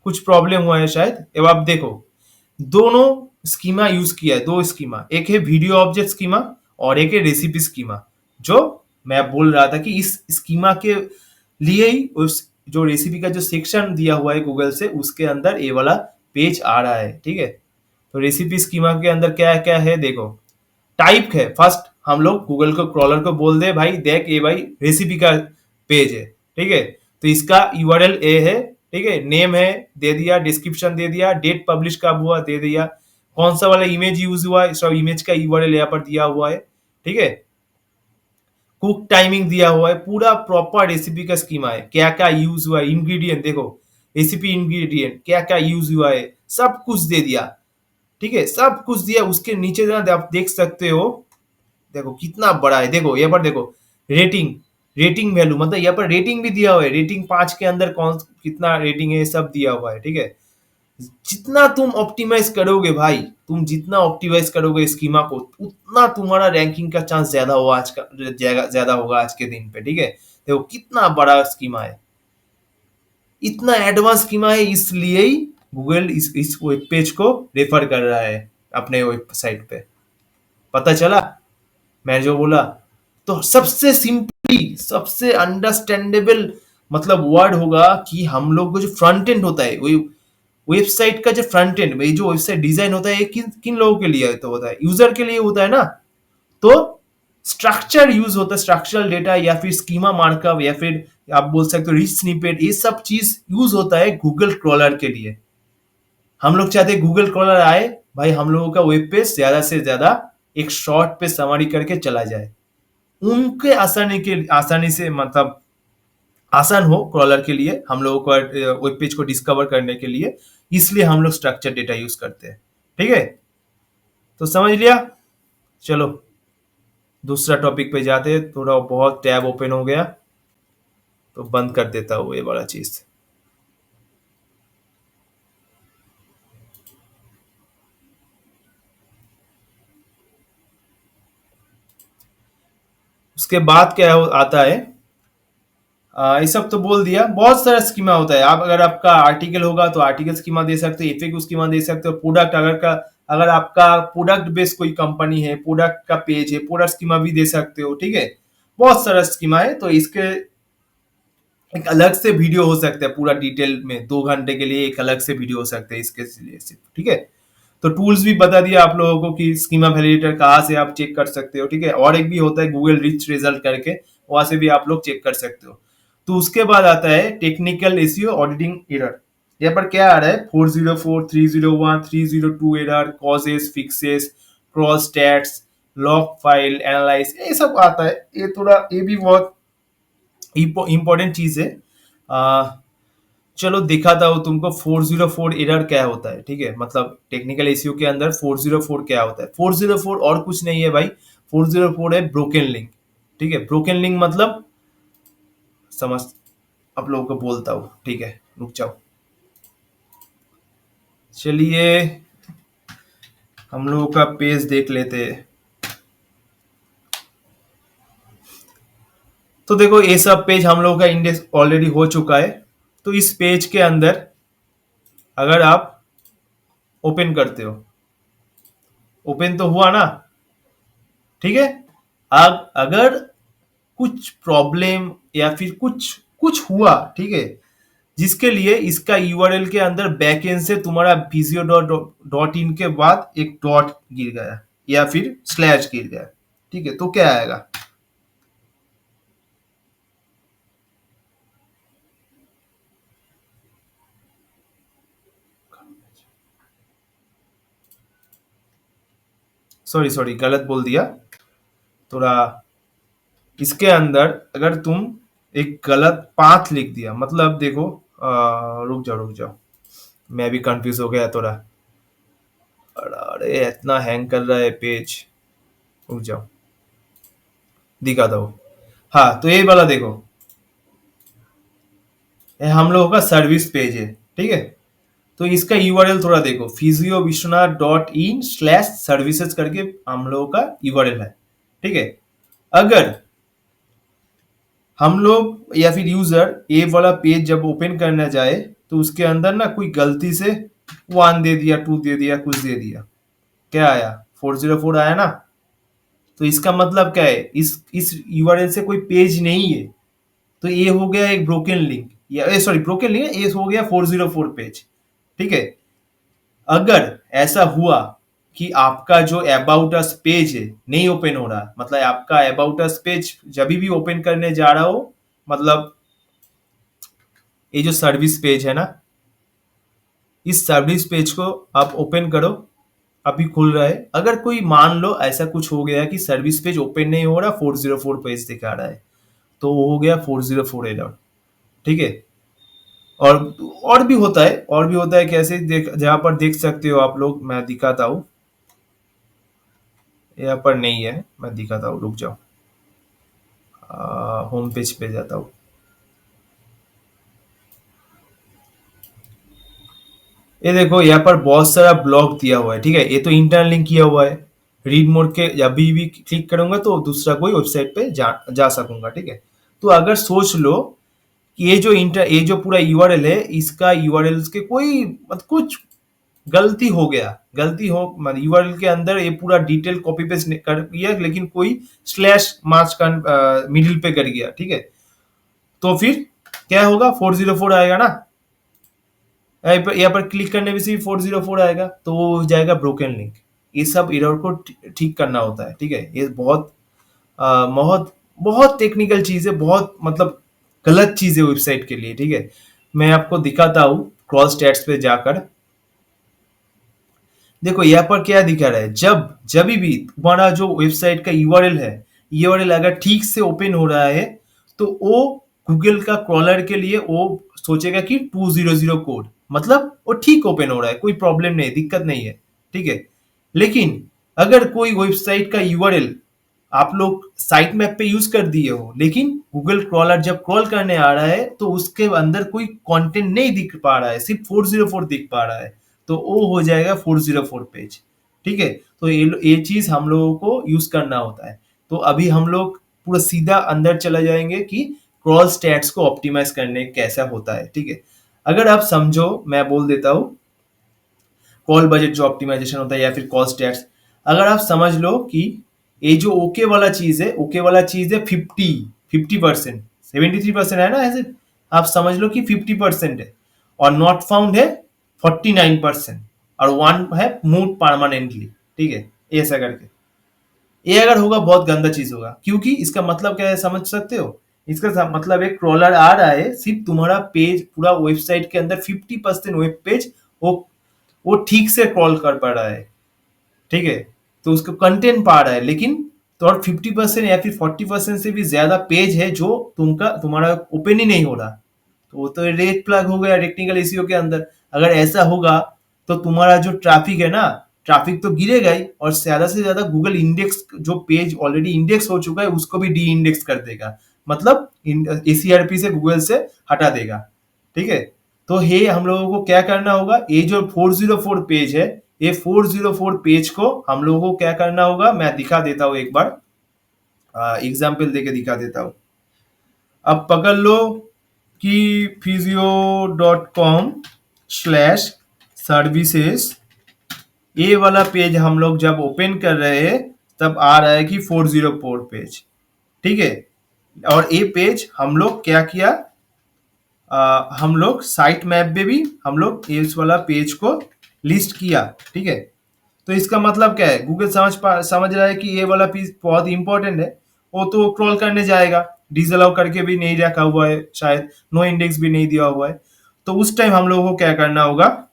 कुछ प्रॉब्लम हुआ है शायद। अब आप देखो, दोनों स्कीमा यूज किया है, दो स्कीमा, एक है वीडियो ऑब्जेक्ट स्कीमा और एक है रेसिपी स्कीमा। जो मैं बोल रहा था कि इस स्कीमा के लिए ही उस जो रेसिपी का जो सेक्शन दिया हुआ है गूगल से, उसके अंदर ये वाला पेज आ रहा है। ठीक है, तो रेसिपी स्कीमा के अंदर क्या क्या है देखो। टाइप है, फर्स्ट हम लोग गूगल को क्रॉलर को बोल दे भाई देख ये भाई रेसिपी का पेज है। ठीक है, तो इसका यूआरएल ए है। ठीक है, नेम है दे दिया, डिस्क्रिप्शन दे दिया, डेट पब्लिश कब हुआ दे दिया, कौन सा वाला इमेज यूज हुआ है, सब इमेज का यूआरएल यहाँ पर दिया हुआ है। ठीक है, कुक टाइमिंग दिया हुआ है, पूरा प्रॉपर रेसिपी का स्कीमा है, क्या क्या यूज हुआ है, इंग्रेडिएंट देखो, रेसिपी इंग्रेडिएंट क्या क्या यूज हुआ है, सब कुछ दे दिया। ठीक है, सब कुछ दिया। उसके नीचे ना आप देख सकते हो, देखो कितना बड़ा है। देखो यहाँ पर देखो, रेटिंग, रेटिंग वैल्यू मतलब यहाँ पर रेटिंग भी दिया हुआ है, रेटिंग 5 के अंदर कौन कितना रेटिंग है सब दिया हुआ है। ठीक है, जितना तुम ऑप्टिमाइज करोगे भाई, तुम जितना ऑप्टिमाइज करोगे स्कीमा को, उतना तुम्हारा रैंकिंग का चांस ज्यादा होगा आज का, ज्यादा होगा आज के दिन पे। ठीक है, देखो कितना बड़ा स्कीमा है, इतना एडवांस स्कीमा है, इसलिए ही गूगल इस वेब पेज को रेफर कर रहा है अपने वेबसाइट पे। पता चला मैं जो बोला? तो सबसे सिंपली सबसे अंडरस्टैंडेबल मतलब वर्ड होगा कि हम लोग को जो फ्रंट एंड होता है, वही वेबसाइट का जो फ्रंट एंड, वही जो वेबसाइट डिजाइन होता है, ये किन किन लोगों के लिए तो होता है? यूजर के लिए होता है ना। तो स्ट्रक्चर यूज होता है, स्ट्रक्चरल डेटा या फिर स्कीमा मार्कअप या फिर आप बोल सकते हो रिच स्निपेट, ये सब चीज यूज होता है गूगल क्रॉलर के लिए। हम लोग चाहते हैं गूगल क्रॉलर आए भाई, हम लोगों का वेब पेज ज्यादा से ज्यादा एक शॉर्ट पे समरी करके चला जाए, उनके आसानी से मतलब आसान हो क्रॉलर के लिए, हम लोगों को वेब पेज को डिस्कवर करने के लिए। इसलिए हम लोग स्ट्रक्चर डेटा यूज करते हैं। ठीक है, तो समझ लिया। चलो दूसरा टॉपिक पे जाते हैं, थोड़ा बहुत टैब ओपन हो गया तो बंद कर देता हूँ ये वाला चीज। उसके बाद क्या आता है, ये सब तो बोल दिया। बहुत सारा स्कीमा होता है। आप अगर आपका आर्टिकल होगा तो आर्टिकल स्कीमा दे सकते हो, एफएक्यू स्कीमा दे सकते हो, प्रोडक्ट अगर आपका प्रोडक्ट बेस्ड कोई कंपनी है, प्रोडक्ट का पेज है, प्रोडक्ट स्कीमा भी दे सकते हो। ठीक है, बहुत सारा स्कीमा है। तो इसके एक अलग से वीडियो हो सकता है, पूरा डिटेल में 2 घंटे के लिए एक अलग से वीडियो हो सकता है इसके लिए सिर्फ। ठीक है, तो टूल्स भी बता दिया आप लोगों को कि स्कीमा वैलिडेटर कहाँ से आप चेक कर सकते हो। ठीक है, और एक भी होता है गूगल रिच रिजल्ट करके, वहां से भी आप लोग चेक कर सकते हो। तो उसके बाद आता है टेक्निकल एसईओ ऑडिटिंग एरर। यहाँ पर क्या आ रहा है? 404, 301, 302 error, causes, fixes, cross stats, log file analyse, ये सब आता है। ये थोड़ा ये भी बहुत इंपॉर्टेंट चीज है। चलो दिखाता हूँ तुमको 404 एरर क्या होता है। ठीक है, मतलब टेक्निकल एसईओ के अंदर 404 क्या होता है? 404 और कुछ नहीं है भाई, 404 है ब्रोकन लिंक। ठीक है, ब्रोकन लिंक मतलब समझ आप लोगों को बोलता हूँ, ठीक है, रुक जाओ। चलिए हम लोगों का पेज देख लेते हैं। तो देखो ये सब पेज हम लोगों का इंडेक्स ऑलरेडी हो चुका है। तो इस पेज के अंदर अगर आप ओपन करते हो, ओपन तो हुआ ना, ठीक है। अब अगर कुछ प्रॉब्लम या फिर कुछ कुछ हुआ, ठीक है, जिसके लिए इसका यूआरएल के अंदर बैकएंड से तुम्हारा visio डॉट इन के बाद एक डॉट गिर गया या फिर स्लैश गिर गया, ठीक है, तो क्या आएगा? सॉरी सॉरी गलत बोल दिया थोड़ा। इसके अंदर अगर तुम एक गलत पाथ लिख दिया, मतलब देखो, रुक जाओ, मैं भी कंफ्यूज हो गया थोड़ा। अरे इतना हैंग कर रहा है पेज, रुक जाओ दिखाता हूँ। हाँ तो ये वाला देखो, ये हम लोगों का सर्विस पेज है, ठीक है। तो इसका यूआरएल थोड़ा देखो, physio Vishwanath dot in slash services करके हम लोगों का यूआरएल है, ठीक है। अगर हम लोग या फिर यूजर ये वाला पेज जब ओपन करना जाए तो उसके अंदर ना कोई गलती से 1 दे दिया, 2 दे दिया, कुछ दे दिया, क्या आया? 404 आया ना। तो इसका मतलब क्या है? इस यूआरएल से कोई पेज नहीं है, तो ये हो गया एक ब्रोकन लिंक, या सॉरी ब्रोकन लिंक, ये हो गया 404 पेज, ठीक है। अगर ऐसा हुआ कि आपका जो अबाउट अस पेज है नहीं ओपन हो रहा, मतलब आपका अबाउट अस पेज जब भी ओपन करने जा रहा हो, मतलब ये जो सर्विस पेज है ना, इस सर्विस पेज को आप ओपन करो, अभी खुल रहा है। अगर कोई मान लो ऐसा कुछ हो गया कि सर्विस पेज ओपन नहीं हो रहा, 404 पेज दिखा रहा है, तो वो हो गया 404 एरर, ठीक है। और और भी होता है, और भी होता है कैसे, देख जहां पर देख सकते हो आप लोग, मैं दिखाता हूँ। यहाँ पर नहीं है, मैं दिखाता हूँ, रुक जाओ, होम पेज पे जाता हूँ। ये देखो यहाँ पर बहुत सारा ब्लॉक दिया हुआ है, ठीक है, ये तो इंटरनल लिंक किया हुआ है। रीड मोड के जब भी क्लिक करूंगा तो दूसरा कोई वेबसाइट पे जा सकूंगा, ठीक है। तो अगर सोच लो कि ये जो पूरा यूआरएल है, इसका यूआरएल के कोई मतलब कुछ गलती हो गया, गलती हो मतलब यूआरएल के अंदर ये पूरा डिटेल कॉपी पेस्ट कर दिया, लेकिन कोई स्लैश मार्च का मिडिल पे कर गया, ठीक है। तो फिर क्या होगा? 404 आएगा ना। यहाँ पर क्लिक करने पे से 404 आएगा, तो वो हो जाएगा ब्रोकन लिंक। ये सब एरर को ठीक करना होता है, ठीक है। ये बहुत बहुत बहुत टेक्निकल चीज है, बहुत मतलब गलत चीज है वेबसाइट के लिए, ठीक है। मैं आपको दिखाता हूँ क्रॉस स्टैट्स पे जाकर। देखो यहाँ पर क्या दिखा रहा है, जब जब भी तुम्हारा जो वेबसाइट का यूआरएल है, यूआरएल अगर ठीक से ओपन हो रहा है, तो वो गूगल का क्रॉलर के लिए वो सोचेगा कि 200 कोड, मतलब वो ठीक ओपन हो रहा है, कोई प्रॉब्लम नहीं, दिक्कत नहीं है, ठीक है। लेकिन अगर कोई वेबसाइट का यूआरएल आप लोग साइट मैप पे यूज कर दिए हो, लेकिन गूगल क्रॉलर जब क्रॉल करने आ रहा है तो उसके अंदर कोई कंटेंट नहीं दिख पा रहा है, सिर्फ 404 दिख पा रहा है, तो वो हो जाएगा 404 पेज, ठीक है। तो ये चीज हम लोगों को यूज करना होता है। तो अभी हम लोग पूरा सीधा अंदर चला जाएंगे कि क्रॉल स्टैट्स को ऑप्टिमाइज करने कैसा होता है, ठीक है। अगर आप समझो, मैं बोल देता हूँ कॉल बजट जो ऑप्टिमाइजेशन होता है या फिर कॉल स्टैट्स। अगर आप समझ लो कि ये जो ओके वाला चीज है, ओके वाला चीज है 50%, 73% है ना, ऐसे आप समझ लो कि 50% है, और नॉट फाउंड है 49%, और 1 है मूव परमानेंटली, ठीक है, ऐसा करके। ये अगर होगा बहुत गंदा चीज होगा, क्योंकि इसका मतलब क्या है समझ सकते हो? इसका मतलब एक ट्रोलर आ रहा है, सिर्फ तुम्हारा पेज पूरा वेबसाइट के अंदर 50% वेब पेज वो वो ठीक से क्रॉल कर पा रहा है, ठीक है, तो उसका कंटेंट पा रहा है, लेकिन तो और 50% या फिर 40% से भी ज्यादा पेज है जो तुम्हारा ओपन ही नहीं हो रहा, तो वो तो रेड फ्लैग हो गया टेक्निकल एसईओ के अंदर। अगर ऐसा होगा तो तुम्हारा जो ट्रैफिक है ना, ट्रैफिक तो गिरेगा ही, और ज्यादा से ज्यादा गूगल इंडेक्स जो पेज ऑलरेडी इंडेक्स हो चुका है उसको भी डी इंडेक्स कर देगा। मतलब ACRP से गूगल से हटा देगा। ठीक है, तो ये हम लोगों को क्या करना होगा, ये जो 404 पेज है, ये 404 पेज को हम लोगों को क्या करना होगा, मैं दिखा देता हूँ एक बार, एग्जाम्पल देके दिखा देता हूँ। अब पकड़ लो कि physio.com/services, ये वाला पेज हम लोग जब ओपन कर रहे हैं तब आ रहा है कि 404 पेज। ठीक है, और ये पेज हम लोग क्या किया, हम लोग साइट मैप में भी हम लोग इस वाला पेज को लिस्ट किया। ठीक है, तो इसका मतलब क्या है, गूगल समझ रहा है कि ये वाला पेज बहुत इंपॉर्टेंट है, वो तो क्रॉल करने जाएगा, डिसअलाउ करके भी नहीं रखा हुआ है, शायद नो इंडेक्स भी नहीं दिया हुआ है। तो उस टाइम हम लोगों को क्या करना होगा,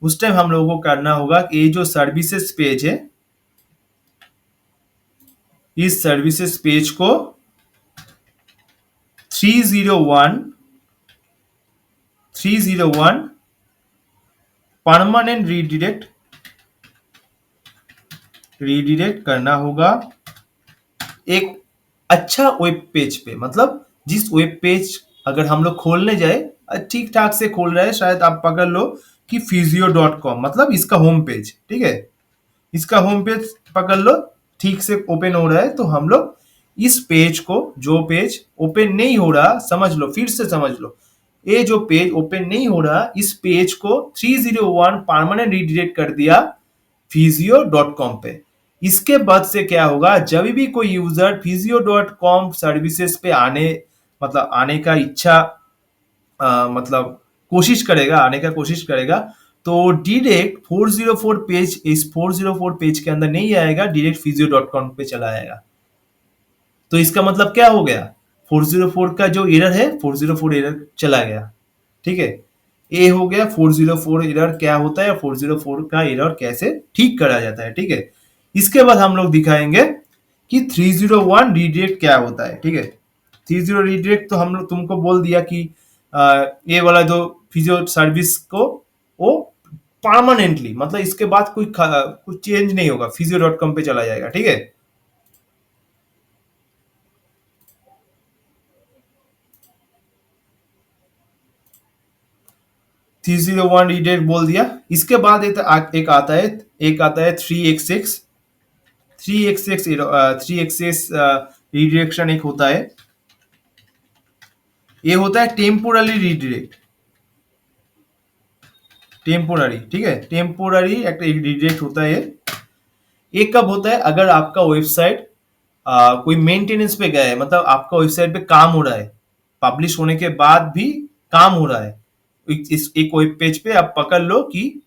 उस टाइम हम लोगों को करना होगा कि ये जो सर्विसेज पेज है, इस सर्विसेज पेज को 301 परमानेंट रीडायरेक्ट करना होगा एक अच्छा वेब पेज पे। मतलब जिस वेब पेज अगर हम लोग खोलने जाए, ठीक ठाक से खोल रहे हैं, शायद आप पकड़ लो कि physio.com, मतलब इसका होम पेज। ठीक है, इसका होम पेज पकड़ लो, ठीक से ओपन हो रहा है, तो हम लोग इस पेज को, जो पेज ओपन नहीं हो रहा, समझ लो, फिर से समझ लो, ये जो पेज ओपन नहीं हो रहा, इस पेज को 301 परमानेंट रीडायरेक्ट कर दिया physio.com पे। इसके बाद से क्या होगा, जब भी कोई यूजर physio.com सर्विसेज पे आने का इच्छा, मतलब आने का कोशिश करेगा, तो डायरेक्ट 404 पेज, इस 404 पेज के अंदर नहीं आएगा, डायरेक्ट physio.com पे चला आएगा। तो इसका मतलब क्या हो गया, 404 का जो एरर है, 404 एरर चला गया। ठीक है, ये हो गया 404 एरर क्या होता है, 404 का एरर कैसे ठीक करा जाता है। ठीक है, इसके बाद हम लोग दिखाएंगे कि 301 रीडायरेक्ट क्या होता है। ठीक है, 30 रीडायरेक्ट तो हम लोग तुमको बोल दिया कि ये वाला जो फिजियो सर्विस को वो परमानेंटली, मतलब इसके बाद कुछ चेंज नहीं होगा, physio.com पे चला जाएगा। ठीक है, 301 रीडायरेक्ट बोल दिया। इसके बाद एक आता है, 3xx, 3xx रीडायरेक्शन एक होता है, ये होता है टेम्पोररी रीडायरेक्ट, टेम्पोररी। ठीक है, टेम्पोररी एक रीडायरेक्ट होता है। ये कब होता है, अगर आपका वेबसाइट कोई मेंटेनेंस पे गया है, मतलब आपका वेबसाइट पे काम हो रहा है, पब्लिश होने के बाद भी काम हो रहा है, इस एक वेब पेज पे आप पकड़ लो कि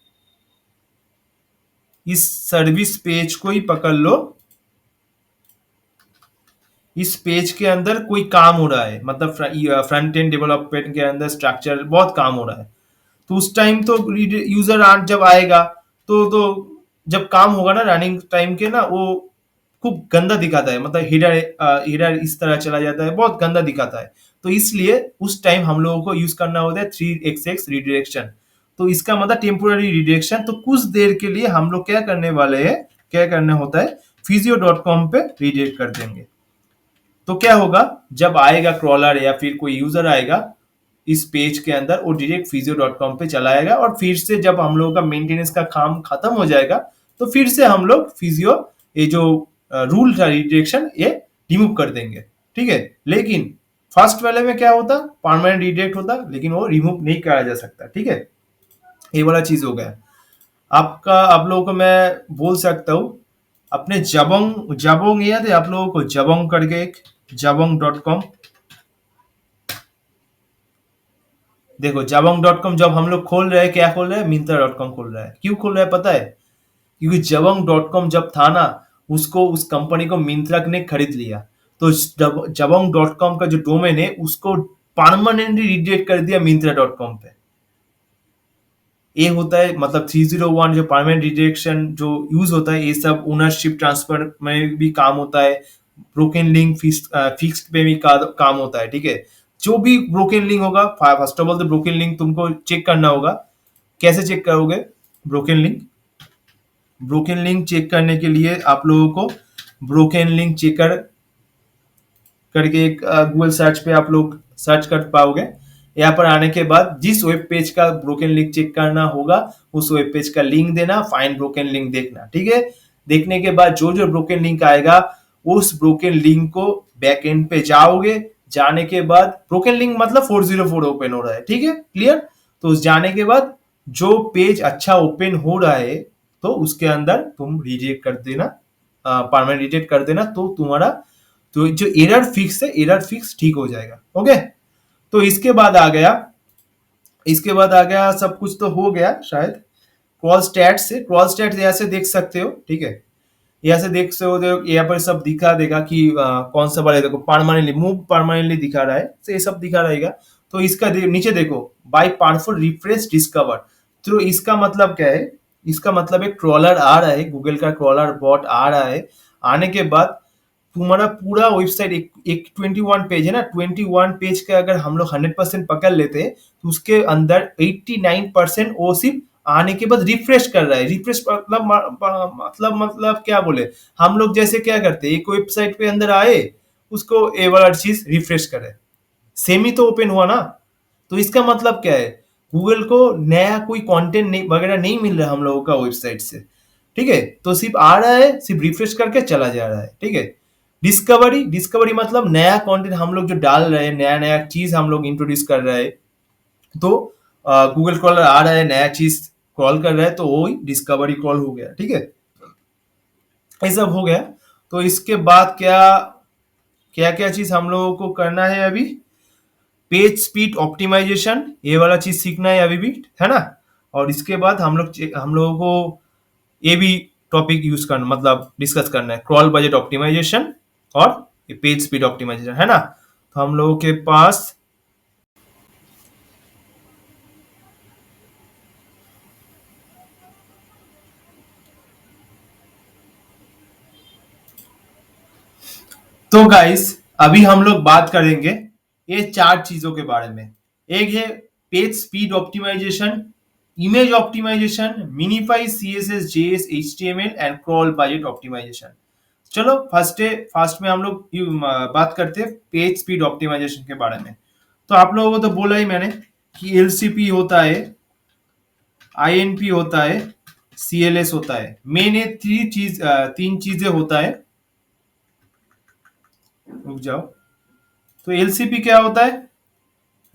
इस सर्विस पेज को ही पकड़ लो, इस पेज के अंदर कोई काम हो रहा है, मतलब फ्रंट एंड डेवलपमेंट के अंदर स्ट्रक्चर बहुत काम हो रहा है, तो उस टाइम तो यूजर जब आएगा, तो जब काम होगा ना रनिंग टाइम के ना, वो खूब गंदा दिखाता है, मतलब हिडर इस तरह चला जाता है, बहुत गंदा दिखाता है। तो इसलिए उस टाइम हम लोगों को यूज करना होता है 3xx रिडायरेक्शन। तो इसका मतलब टेम्पोररी रिडायरेक्शन। तो कुछ देर के लिए हम लोग क्या करने वाले हैं, क्या करना होता है, physio.com पे रिडायरेक्ट कर देंगे। तो क्या होगा, जब आएगा क्रॉलर या फिर कोई यूजर आएगा इस पेज के अंदर, वो डायरेक्ट physio.com पे चला आएगा, और फिर से जब हम लोगों का मेंटेनेंस का काम खत्म हो जाएगा, तो फिर से हम लोग फिजियो ये जो रूल था रिडायरेक्शन, ये रिमूव कर देंगे। ठीक है, लेकिन फर्स्ट वाले में क्या होता, परमानेंट रिडायरेक्ट होता, लेकिन वो रिमूव नहीं करा जा सकता। ठीक है, ये वाला चीज हो गया आप लोगों को मैं बोल सकता हूँ, अपने जबोंग जबोंग याद है आप लोगों को, जबोंग करके एक jabong.com, देखो jabong.com जब हम लोग खोल रहे हैं, क्या खोल रहे हैं, myntra.com खोल रहा है। क्यों खोल रहा है पता है, क्योंकि jabong.com जब था ना, उसको उस कंपनी को मिंत्रा ने खरीद लिया, तो jabong.com का जो डोमेन है उसको परमानेंटली रिडायरेक्ट कर दिया myntra.com पे। ये होता है, मतलब 301 जो परमानेंट रिडायरेक्शन जो यूज होता है, ये सब ओनरशिप ट्रांसफर में भी काम होता है, ब्रोकन लिंक फिक्स्ड पे भी काम होता है। ठीक है, जो भी ब्रोकन लिंक होगा, फर्स्ट ऑफ ऑल तो ब्रोकन लिंक तुमको चेक करना होगा। कैसे चेक करोगे broken link, broken link check करने के लिए आप लोगों को ब्रोकन लिंक चेकर करके एक गूगल सर्च पे आप लोग सर्च कर पाओगे। यहाँ पर आने के बाद जिस वेब पेज का ब्रोकन लिंक चेक करना होगा उस वेब पेज का लिंक देना, फाइंड ब्रोकन लिंक देखना, ठीक है। देखने के बाद जो जो ब्रोकन लिंक आएगा उस ब्रोकन लिंक को बैक एंड पे जाओगे। जाने के बाद ब्रोकन लिंक मतलब 404 ओपन हो रहा है, ठीक है, क्लियर। तो उस जाने के बाद जो पेज अच्छा ओपन हो रहा है तो उसके अंदर तुम रिजेक्ट कर देना, परमानेंट रिजेक्ट कर देना, तो तुम्हारा तो जो एरर फिक्स है एरर फिक्स ठीक हो जाएगा। ओके, तो इसके बाद आ गया सब कुछ तो हो गया शायद। क्रॉस स्टैट ऐसे देख सकते हो, ठीक है। यहाँ से देख सकते हो, यहाँ पर सब दिखा देगा कि कौन सा वाला, देखो परमानेंटली मूव परमानेंटली दिखा रहा है, तो ये सब दिखा रहेगा। तो इसका नीचे देखो बाय पावरफुल रिफ्रेश डिस्कवर, तो इसका मतलब क्या है, इसका मतलब एक ट्रॉलर आ रहा है, गूगल का ट्रॉलर बॉट आ रहा है। आने के बाद तुम्हारा पूरा वेबसाइट एक 21 पेज है ना, 21 पेज का अगर हम लोग 100% पकड़ लेते हैं तो उसके अंदर 89% वो सिर्फ आने के बाद रिफ्रेश कर रहा है। रिफ्रेश मतलब क्या बोले, हम लोग जैसे क्या करते हैं, एक वेबसाइट पे अंदर आए उसको ये वाला चीज रिफ्रेश करे, सेम ही तो ओपन हुआ ना। तो इसका मतलब क्या है, गूगल को नया कोई कंटेंट नहीं वगैरह नहीं मिल रहा हम लोगों का वेबसाइट से, ठीक है। तो सिर्फ आ रहा है, सिर्फ रिफ्रेश करके चला जा रहा है, ठीक है। डिस्कवरी मतलब नया कंटेंट हम लोग जो डाल रहे हैं, नया नया चीज हम लोग इंट्रोड्यूस कर रहे हैं, तो गूगल क्रॉलर आ रहा है, नया चीज क्रॉल कर रहा है, तो वो ही डिस्कवरी कॉल हो गया, ठीक है। ये सब हो गया। तो इसके बाद क्या क्या क्या चीज हम लोगों को करना है अभी, पेज स्पीड ऑप्टिमाइजेशन, ये वाला चीज सीखना है अभी भी, है ना। और इसके बाद हम लोगों को ये भी टॉपिक यूज करना, मतलब डिस्कस करना है, क्रॉल बजट ऑप्टिमाइजेशन और पेज स्पीड ऑप्टिमाइजेशन, है ना। तो हम लोगों के पास तो गाइस अभी हम लोग बात करेंगे ये चार चीजों के बारे में। एक है page speed optimisation, image optimisation, minify CSS JS HTML and crawl budget optimisation. चलो फर्स्ट में हम लोग बात करते हैं पेज स्पीड ऑप्टिमाइजेशन के बारे में। तो आप लोगों को तो बोला ही मैंने कि एलसीपी होता है, आईएनपी होता है, सीएलएस होता है, मेन ये तीन चीजें होता है। रुक जाओ। तो एलसीपी क्या होता है,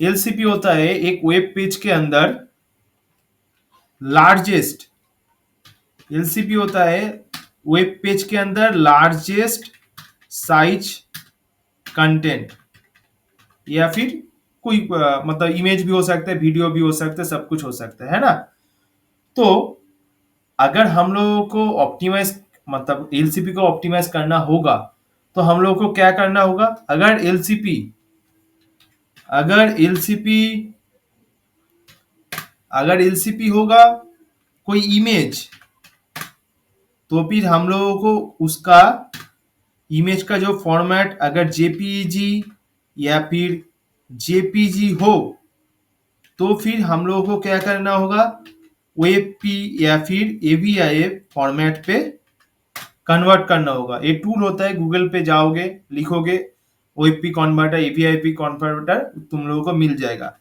एलसीपी होता है एक वेब पेज के अंदर लार्जेस्ट, एलसीपी होता है वेब पेज के अंदर लार्जेस्ट साइज कंटेंट, या फिर कोई मतलब इमेज भी हो सकता है, वीडियो भी हो सकता है, सब कुछ हो सकता है ना। तो अगर हम लोगों को ऑप्टिमाइज मतलब एलसीपी को ऑप्टिमाइज करना होगा तो हम लोगों को क्या करना होगा, अगर एलसीपी अगर एलसीपी होगा कोई इमेज, तो फिर हम लोगों को उसका इमेज का जो फॉर्मेट अगर जेपीजी या फिर जेपीजी हो तो फिर हम लोगों को क्या करना होगा, वेबपी या फिर एवीआई फॉर्मेट पे कन्वर्ट करना होगा। ये टूल होता है, गूगल पे जाओगे लिखोगे वेबपी कन्वर्टर, एवीआईपी कन्वर्टर, तुम लोगों को मिल जाएगा।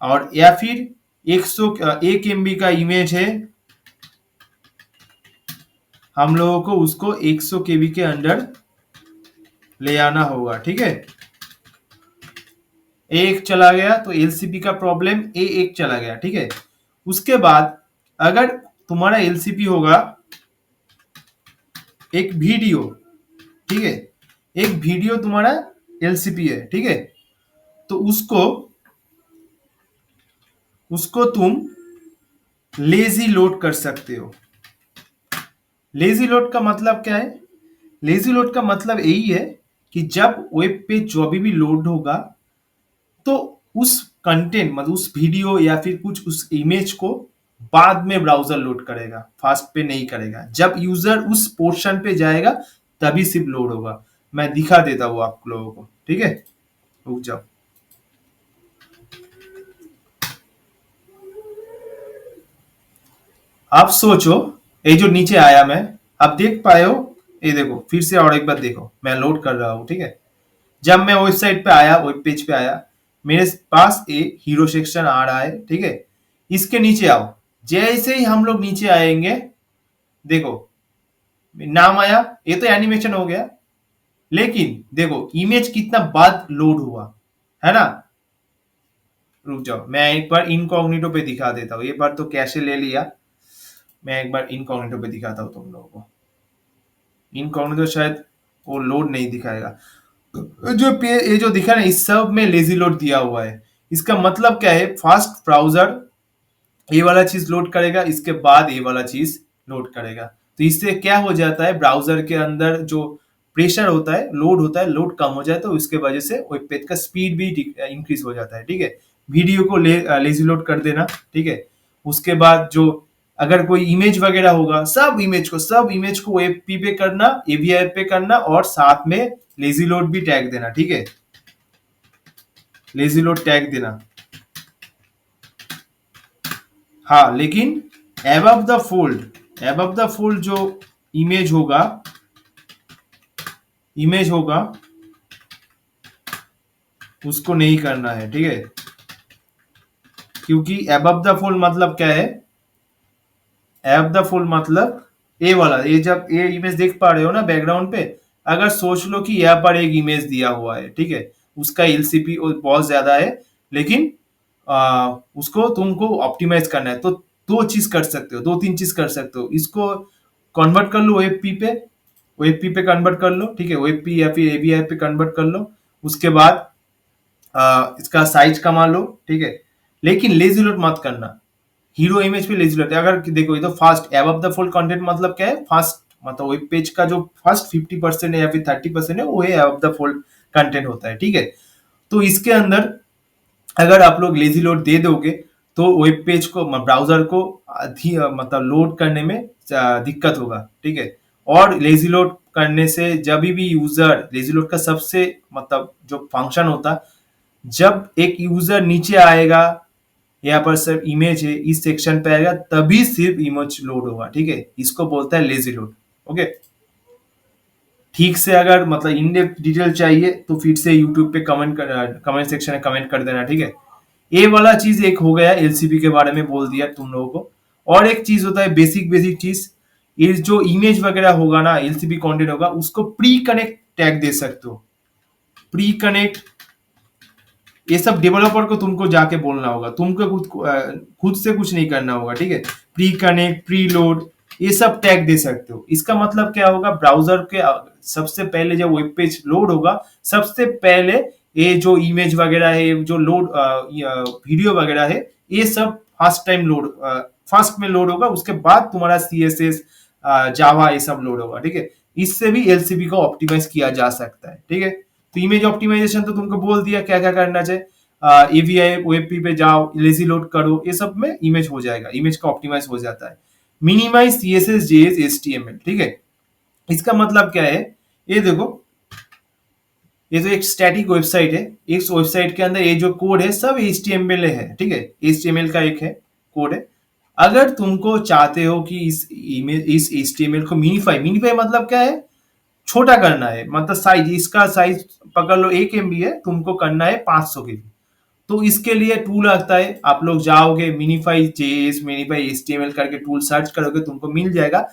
और या फिर 1 MB का इमेज है, हम लोगों को उसको 100 KB के अंदर ले आना होगा, ठीक है। एक चला गया तो एलसीपी का प्रॉब्लम एक चला गया, ठीक है। उसके बाद अगर तुम्हारा एलसीपी होगा एक वीडियो, ठीक है, एक वीडियो तुम्हारा एलसीपी है, ठीक है। तो उसको तुम लेजी लोड कर सकते हो। लेजी लोड का मतलब क्या है, लेजी लोड का मतलब यही है कि जब वेब पे जो भी लोड होगा तो उस कंटेंट मतलब उस वीडियो या फिर कुछ उस इमेज को बाद में ब्राउजर लोड करेगा, फास्ट पे नहीं करेगा। जब यूजर उस पोर्शन पे जाएगा तभी सिर्फ लोड होगा। मैं दिखा देता हूँ आप लोगों को, ठीक है, रुक जाओ। आप सोचो ये जो नीचे आया मैं, आप देख पाए हो, ये देखो फिर से और एक बार देखो, मैं लोड कर रहा हूँ, ठीक है। जब मैं वेबसाइट पे आया, वेब पेज पे आया, मेरे पास एक हीरो सेक्शन आ रहा है, ठीक है। इसके नीचे आओ, जैसे ही हम लोग नीचे आएंगे, देखो नाम आया, ये तो एनिमेशन हो गया, लेकिन देखो इमेज कितना बाद लोड हुआ, है ना। रुक जाओ, मैं एक बार इनकॉग्निटो पे दिखा देता हूँ, ये बार तो कैशे ले लिया, मैं एक बार इनकॉग्निटो पे दिखाता हूँ तुम लोगों को। इनकॉग्निटो शायद वो लोड नहीं दिखाएगा। ये जो दिखा ना, इस सब में लेजी लोड दिया हुआ है। इसका मतलब क्या है, फास्ट ब्राउजर ये वाला चीज लोड करेगा, इसके बाद ये वाला चीज लोड करेगा। तो इससे क्या हो जाता है, ब्राउजर के अंदर जो प्रेशर होता है, लोड होता है, लोड कम हो जाए, तो इसके वजह से वेब पेज का स्पीड भी इंक्रीज हो जाता है, ठीक है। वीडियो को लेजी लोड कर देना, ठीक है। उसके बाद जो अगर कोई इमेज वगैरह होगा, सब इमेज को एपी पे करना, एवीआई पे करना, और साथ में लेजी लोड भी टैग देना, ठीक है। लेजी लोड टैग देना, हाँ। लेकिन एबव द फोल्ड जो इमेज होगा, उसको नहीं करना है, ठीक है। क्योंकि एबव द फोल्ड मतलब क्या है, एब द फुल मतलब ए वाला, ये जब ये इमेज देख पा रहे हो ना बैकग्राउंड पे, अगर सोच लो कि यहाँ पर एक इमेज दिया हुआ है, ठीक है। उसका एलसीपी बहुत ज्यादा है, लेकिन उसको तुमको ऑप्टिमाइज करना है, तो दो चीज कर सकते हो, दो तीन चीज कर सकते हो। इसको कन्वर्ट कर लो ओएपी पे, कन्वर्ट कर लो, ठीक है। ओएपी या फिर एबीआई पे कन्वर्ट कर लो। उसके बाद इसका साइज कमा लो, ठीक है। लेकिन लेजी लोड मत करना, हीरो इमेज पे लेजी लोड। अगर देखो, ये तो fast above the fold content मतलब क्या है, फास्ट मतलब वेब पेज का जो फर्स्ट 50% है या फिर 30% है, वो है एबव द फोल्ड कंटेंट होता है, ठीक है। तो इसके अंदर अगर आप लोग लेजी लोड दे दोगे, तो वेब पेज को, ब्राउजर को मतलब लोड करने में दिक्कत होगा, ठीक है। और लेजी लोड करने से जब भी यूजर, लेजी लोड का सबसे मतलब जो फंक्शन होता, जब एक यूजर नीचे आएगा, यहाँ पर सिर्फ इमेज है, इस सेक्शन पे आएगा, तभी सिर्फ इमेज लोड होगा, ठीक है। इसको बोलता है लेजी लोड, ओके। ठीक से अगर मतलब इन डेप्थ डिटेल चाहिए, तो फिर से यूट्यूब पे कमेंट सेक्शन में कमेंट कर देना, ठीक है। ये वाला चीज एक हो गया, एलसीबी के बारे में बोल दिया तुम लोगों को। और एक चीज होता है बेसिक चीज, ये जो इमेज वगैरह होगा ना, एलसीबी कंटेंट होगा, उसको प्री कनेक्ट टैग दे सकते हो। प्री कनेक्ट, ये सब डेवलपर को तुमको जाके बोलना होगा, तुमको खुद से कुछ नहीं करना होगा, ठीक है। प्री कनेक्ट, प्री लोड, ये सब टैग दे सकते हो। इसका मतलब क्या होगा, ब्राउजर के सबसे पहले जब वेब पेज लोड होगा, सबसे पहले ये जो इमेज वगैरह है, जो लोड वीडियो वगैरह है, ये सब फास्ट में लोड होगा। उसके बाद तुम्हारा सीएसएस, जावा, ये सब लोड होगा, ठीक है। इससे भी एलसीबी को ऑप्टिमाइज किया जा सकता है, ठीक है। तो इमेज ऑप्टिमाइजेशन तो तुमको बोल दिया क्या क्या करना चाहिए। एवीआई वेबपी पे जाओ, लेजी लोड करो, ये सब में इमेज हो जाएगा, इमेज का ऑप्टिमाइज हो जाता है। मिनिमाइज सीएसएस, जेएस, एचटीएमएल, ठीक है। इसका मतलब क्या है, ये देखो, ये तो एक स्टैटिक वेबसाइट है, इस वेबसाइट के अंदर ये जो कोड है सब एचटीएमएल है, ठीक है। एचटीएमएल का एक है कोड है। अगर तुमको चाहते हो कि इस एचटीएमएल को मिनीफाई मतलब क्या है, छोटा करना है, मतलब साइज, इसका साइज पकड़ लो 1 MB है, तुमको करना है 500 KB। तो इसके लिए टूल आता है, आप लोग जाओगे मिनीफाई जेएस, मिनीफाई एचटीएमएल करके टूल सर्च करोगे, तुमको मिल जाएगा।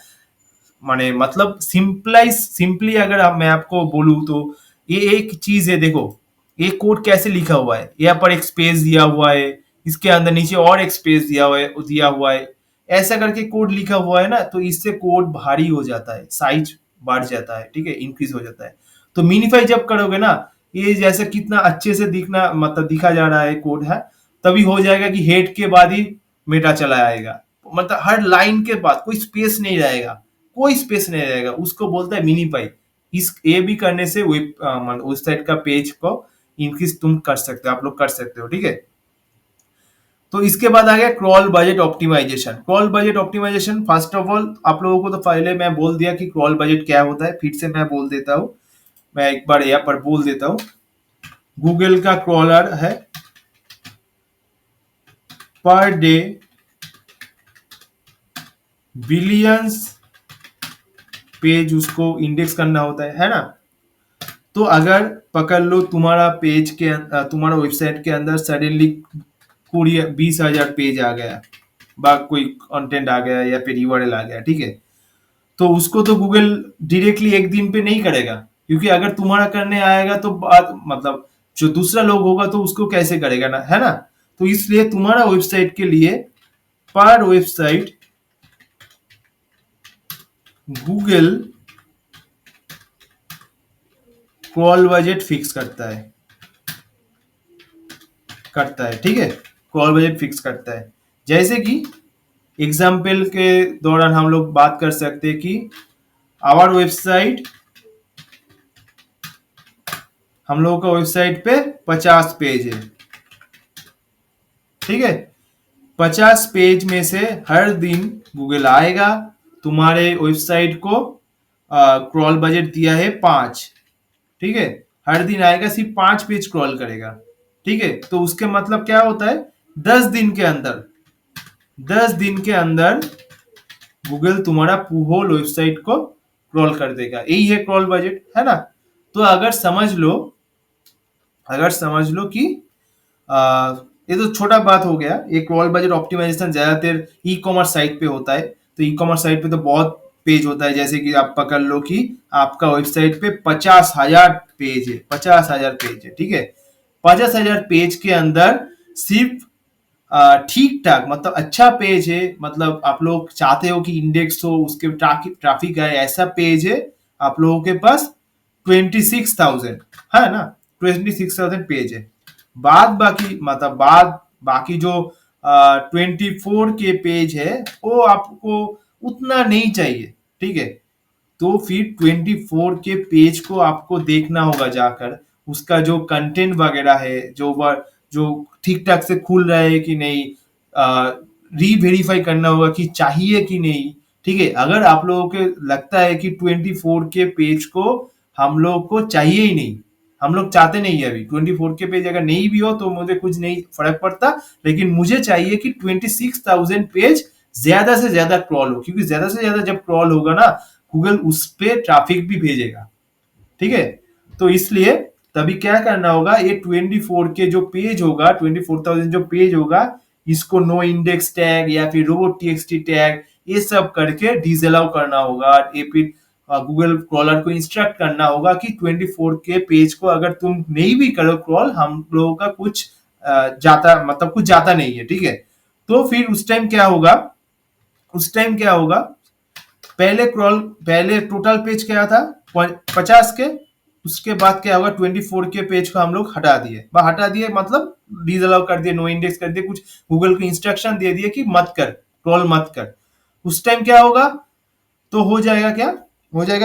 माने मतलब सिंपली अगर मैं आपको बोलूं, तो ये एक चीज है, देखो ये कोड कैसे लिखा हुआ है, यहाँ पर एक स्पेस दिया हुआ है, इसके अंदर नीचे और एक स्पेस दिया हुआ है, ऐसा करके कोड लिखा हुआ है ना, तो इससे कोड भारी हो जाता है, साइज बढ़ जाता है, ठीक है, इंक्रीज हो जाता है। तो मिनिफाई जब करोगे ना, ये जैसे कितना अच्छे से दिखना, मतलब दिखा जा रहा है कोड है, तभी हो जाएगा कि हेड के बाद ही मेटा चला आएगा, मतलब हर लाइन के बाद कोई स्पेस नहीं रहेगा, उसको बोलता है मिनीपाई। इस ये भी करने से उस साइड का पेज को इंक्रीज तुम कर सकते हो, आप लोग कर सकते हो, ठीक है। तो इसके बाद आ गया crawl budget optimisation. First of all आप लोगों को तो पहले मैं बोल दिया कि क्रॉल बजट क्या होता है, फिर से मैं बोल देता हूँ, मैं एक बार यहाँ पर बोल देता हूँ। गूगल का क्रॉलर है, पर डे बिलियंस पेज उसको इंडेक्स करना होता है ना। तो अगर पकड़ लो तुम्हारा पेज के तुम्हारा वेबसाइट के अंदर सडनली 20,000 पेज आ गया, बा कोई कंटेंट आ गया या फिर यूआरएल आ गया, ठीक है, तो उसको तो गूगल डायरेक्टली एक दिन पे नहीं करेगा, क्योंकि अगर तुम्हारा करने आएगा तो बात मतलब जो दूसरा लोग होगा तो उसको कैसे करेगा ना, है ना। तो इसलिए तुम्हारा वेबसाइट के लिए पर website Google crawl budget fix करता है, ठीक है, क्रॉल बजट फिक्स करता है। जैसे कि एग्जाम्पल के दौरान हम लोग बात कर सकते हैं कि आवर वेबसाइट, हम लोगों का वेबसाइट पे 50 पेज है, ठीक है, 50 पेज में से हर दिन गूगल आएगा, तुम्हारे वेबसाइट को क्रॉल बजट दिया है 5, ठीक है, हर दिन आएगा, सिर्फ 5 पेज क्रॉल करेगा, ठीक है। तो उसके मतलब क्या होता है, 10 दिन के अंदर 10 दिन के अंदर गूगल तुम्हारा होल वेबसाइट को क्रॉल कर देगा, यही है क्रॉल बजट, है ना। तो अगर समझ लो कि आ, ये तो छोटा बात हो गया, ये क्रॉल बजट ऑप्टिमाइजेशन ज्यादातर ई कॉमर्स साइट पे होता है। तो ई कॉमर्स साइट पे तो बहुत पेज होता है, जैसे कि आप पकड़ लो कि आपका वेबसाइट पे 50,000 पेज है, 50,000 पेज है, ठीक है, 50,000 पेज के अंदर सिर्फ ठीक ठाक मतलब अच्छा पेज है, मतलब आप लोग चाहते हो कि इंडेक्स हो, उसके ट्रैफिक आए, ऐसा पेज है आप लोगों के पास 26,000, है ना, 26,000 पेज है। बाद बाकी मतलब बाकी जो 24 के पेज है वो आपको उतना नहीं चाहिए, ठीक है। तो फिर 24 के पेज को आपको देखना होगा जाकर, उसका जो कंटेंट वगैरह है, जो ठीक ठाक से खुल रहा है कि नहीं, री वेरीफाई करना होगा कि चाहिए कि नहीं, ठीक है। अगर आप लोगों को लगता है कि 24 के पेज को हम लोग को चाहिए ही नहीं, हम लोग चाहते नहीं है, अभी 24 के पेज अगर नहीं भी हो तो मुझे कुछ नहीं फर्क पड़ता, लेकिन मुझे चाहिए कि 26,000 पेज ज्यादा से ज्यादा क्रॉल हो, क्योंकि ज्यादा से ज्यादा जब क्रॉल होगा ना, गूगल उस पे ट्रैफिक भी भेजेगा, ठीक है। तो इसलिए तभी क्या करना होगा, ये 24 के जो पेज होगा, 24,000 जो पेज होगा, इसको नो इंडेक्स टैग या फिर रोबोट टीएक्सटी टैग ये सब करके डिसअलाउ करना होगा। ये फिर गूगल क्रॉलर को इंस्ट्रक्ट करना होगा कि 24 के पेज को अगर तुम नहीं भी करो क्रॉल, हम लोगों का कुछ कुछ जाता नहीं है, ठीक है। तो फिर उस टाइम क्या होगा, पहले टोटल पेज क्या था 50 के, उसके बाद क्या होगा 24 के पेज को हम लोग हटा दिए मतलब डिसअलाउ कर दिए, नो इंडेक्स कर दिए, कुछ गूगल को इंस्ट्रक्शन दे दिए कि मत कर, क्रॉल मत कर। उस टाइम क्या होगा, तो हो जाएगा क्या,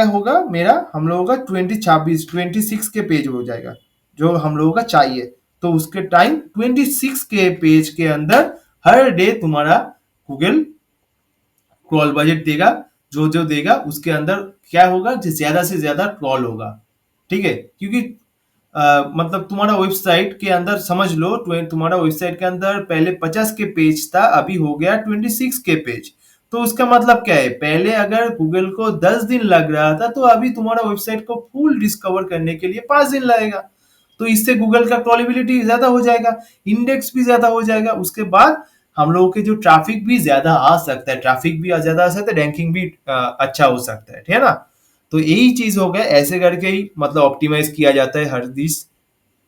होगा मेरा हम लोगों का 26 के पेज हो जाएगा जो हम लोगों का चाहिए। तो उसके टाइम 26 के पेज के अंदर हर डे तुम्हारा गूगल क्रॉल बजट देगा, जो देगा उसके अंदर क्या होगा, ज्यादा से ज्यादा क्रॉल होगा, ठीक है। क्योंकि मतलब तुम्हारा वेबसाइट के अंदर समझ लो, तुम्हारा वेबसाइट के अंदर पहले 50 के पेज था, अभी हो गया 26 के पेज। तो उसका मतलब क्या है, पहले अगर गूगल को 10 दिन लग रहा था, तो अभी तुम्हारा वेबसाइट को फुल डिस्कवर करने के लिए 5 दिन लगेगा। तो इससे गूगल का क्रॉलेबिलिटी ज्यादा हो जाएगा, इंडेक्स भी ज्यादा हो जाएगा, उसके बाद हम लोगों के जो ट्रैफिक भी ज्यादा आ सकता है, रैंकिंग भी अच्छा हो सकता है ना। तो यही चीज हो गया, ऐसे करके ही मतलब ऑप्टिमाइज किया जाता है हर दिस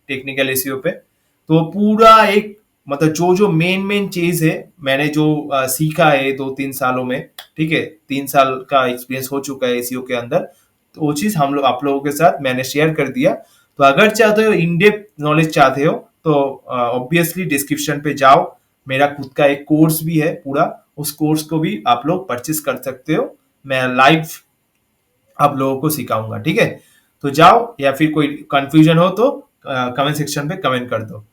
टेक्निकल एसईओ पे। तो पूरा एक मतलब जो मेन चीज है, मैंने जो सीखा है 2-3 सालों में, ठीक है, 3 साल का एक्सपीरियंस हो चुका है एसईओ के अंदर, तो वो चीज हम लोग आप लोगों के साथ मैंने शेयर कर दिया। तो अगर चाहते हो इन डेप्थ नॉलेज चाहते हो तो ऑब्वियसली डिस्क्रिप्शन पे जाओ, मेरा खुद का एक कोर्स भी है पूरा, उस कोर्स को भी आप लोग परचेस कर सकते हो, मैं लाइव आप लोगों को सिखाऊंगा, ठीक है। तो जाओ, या फिर कोई कंफ्यूजन हो तो कमेंट सेक्शन पे कमेंट कर दो।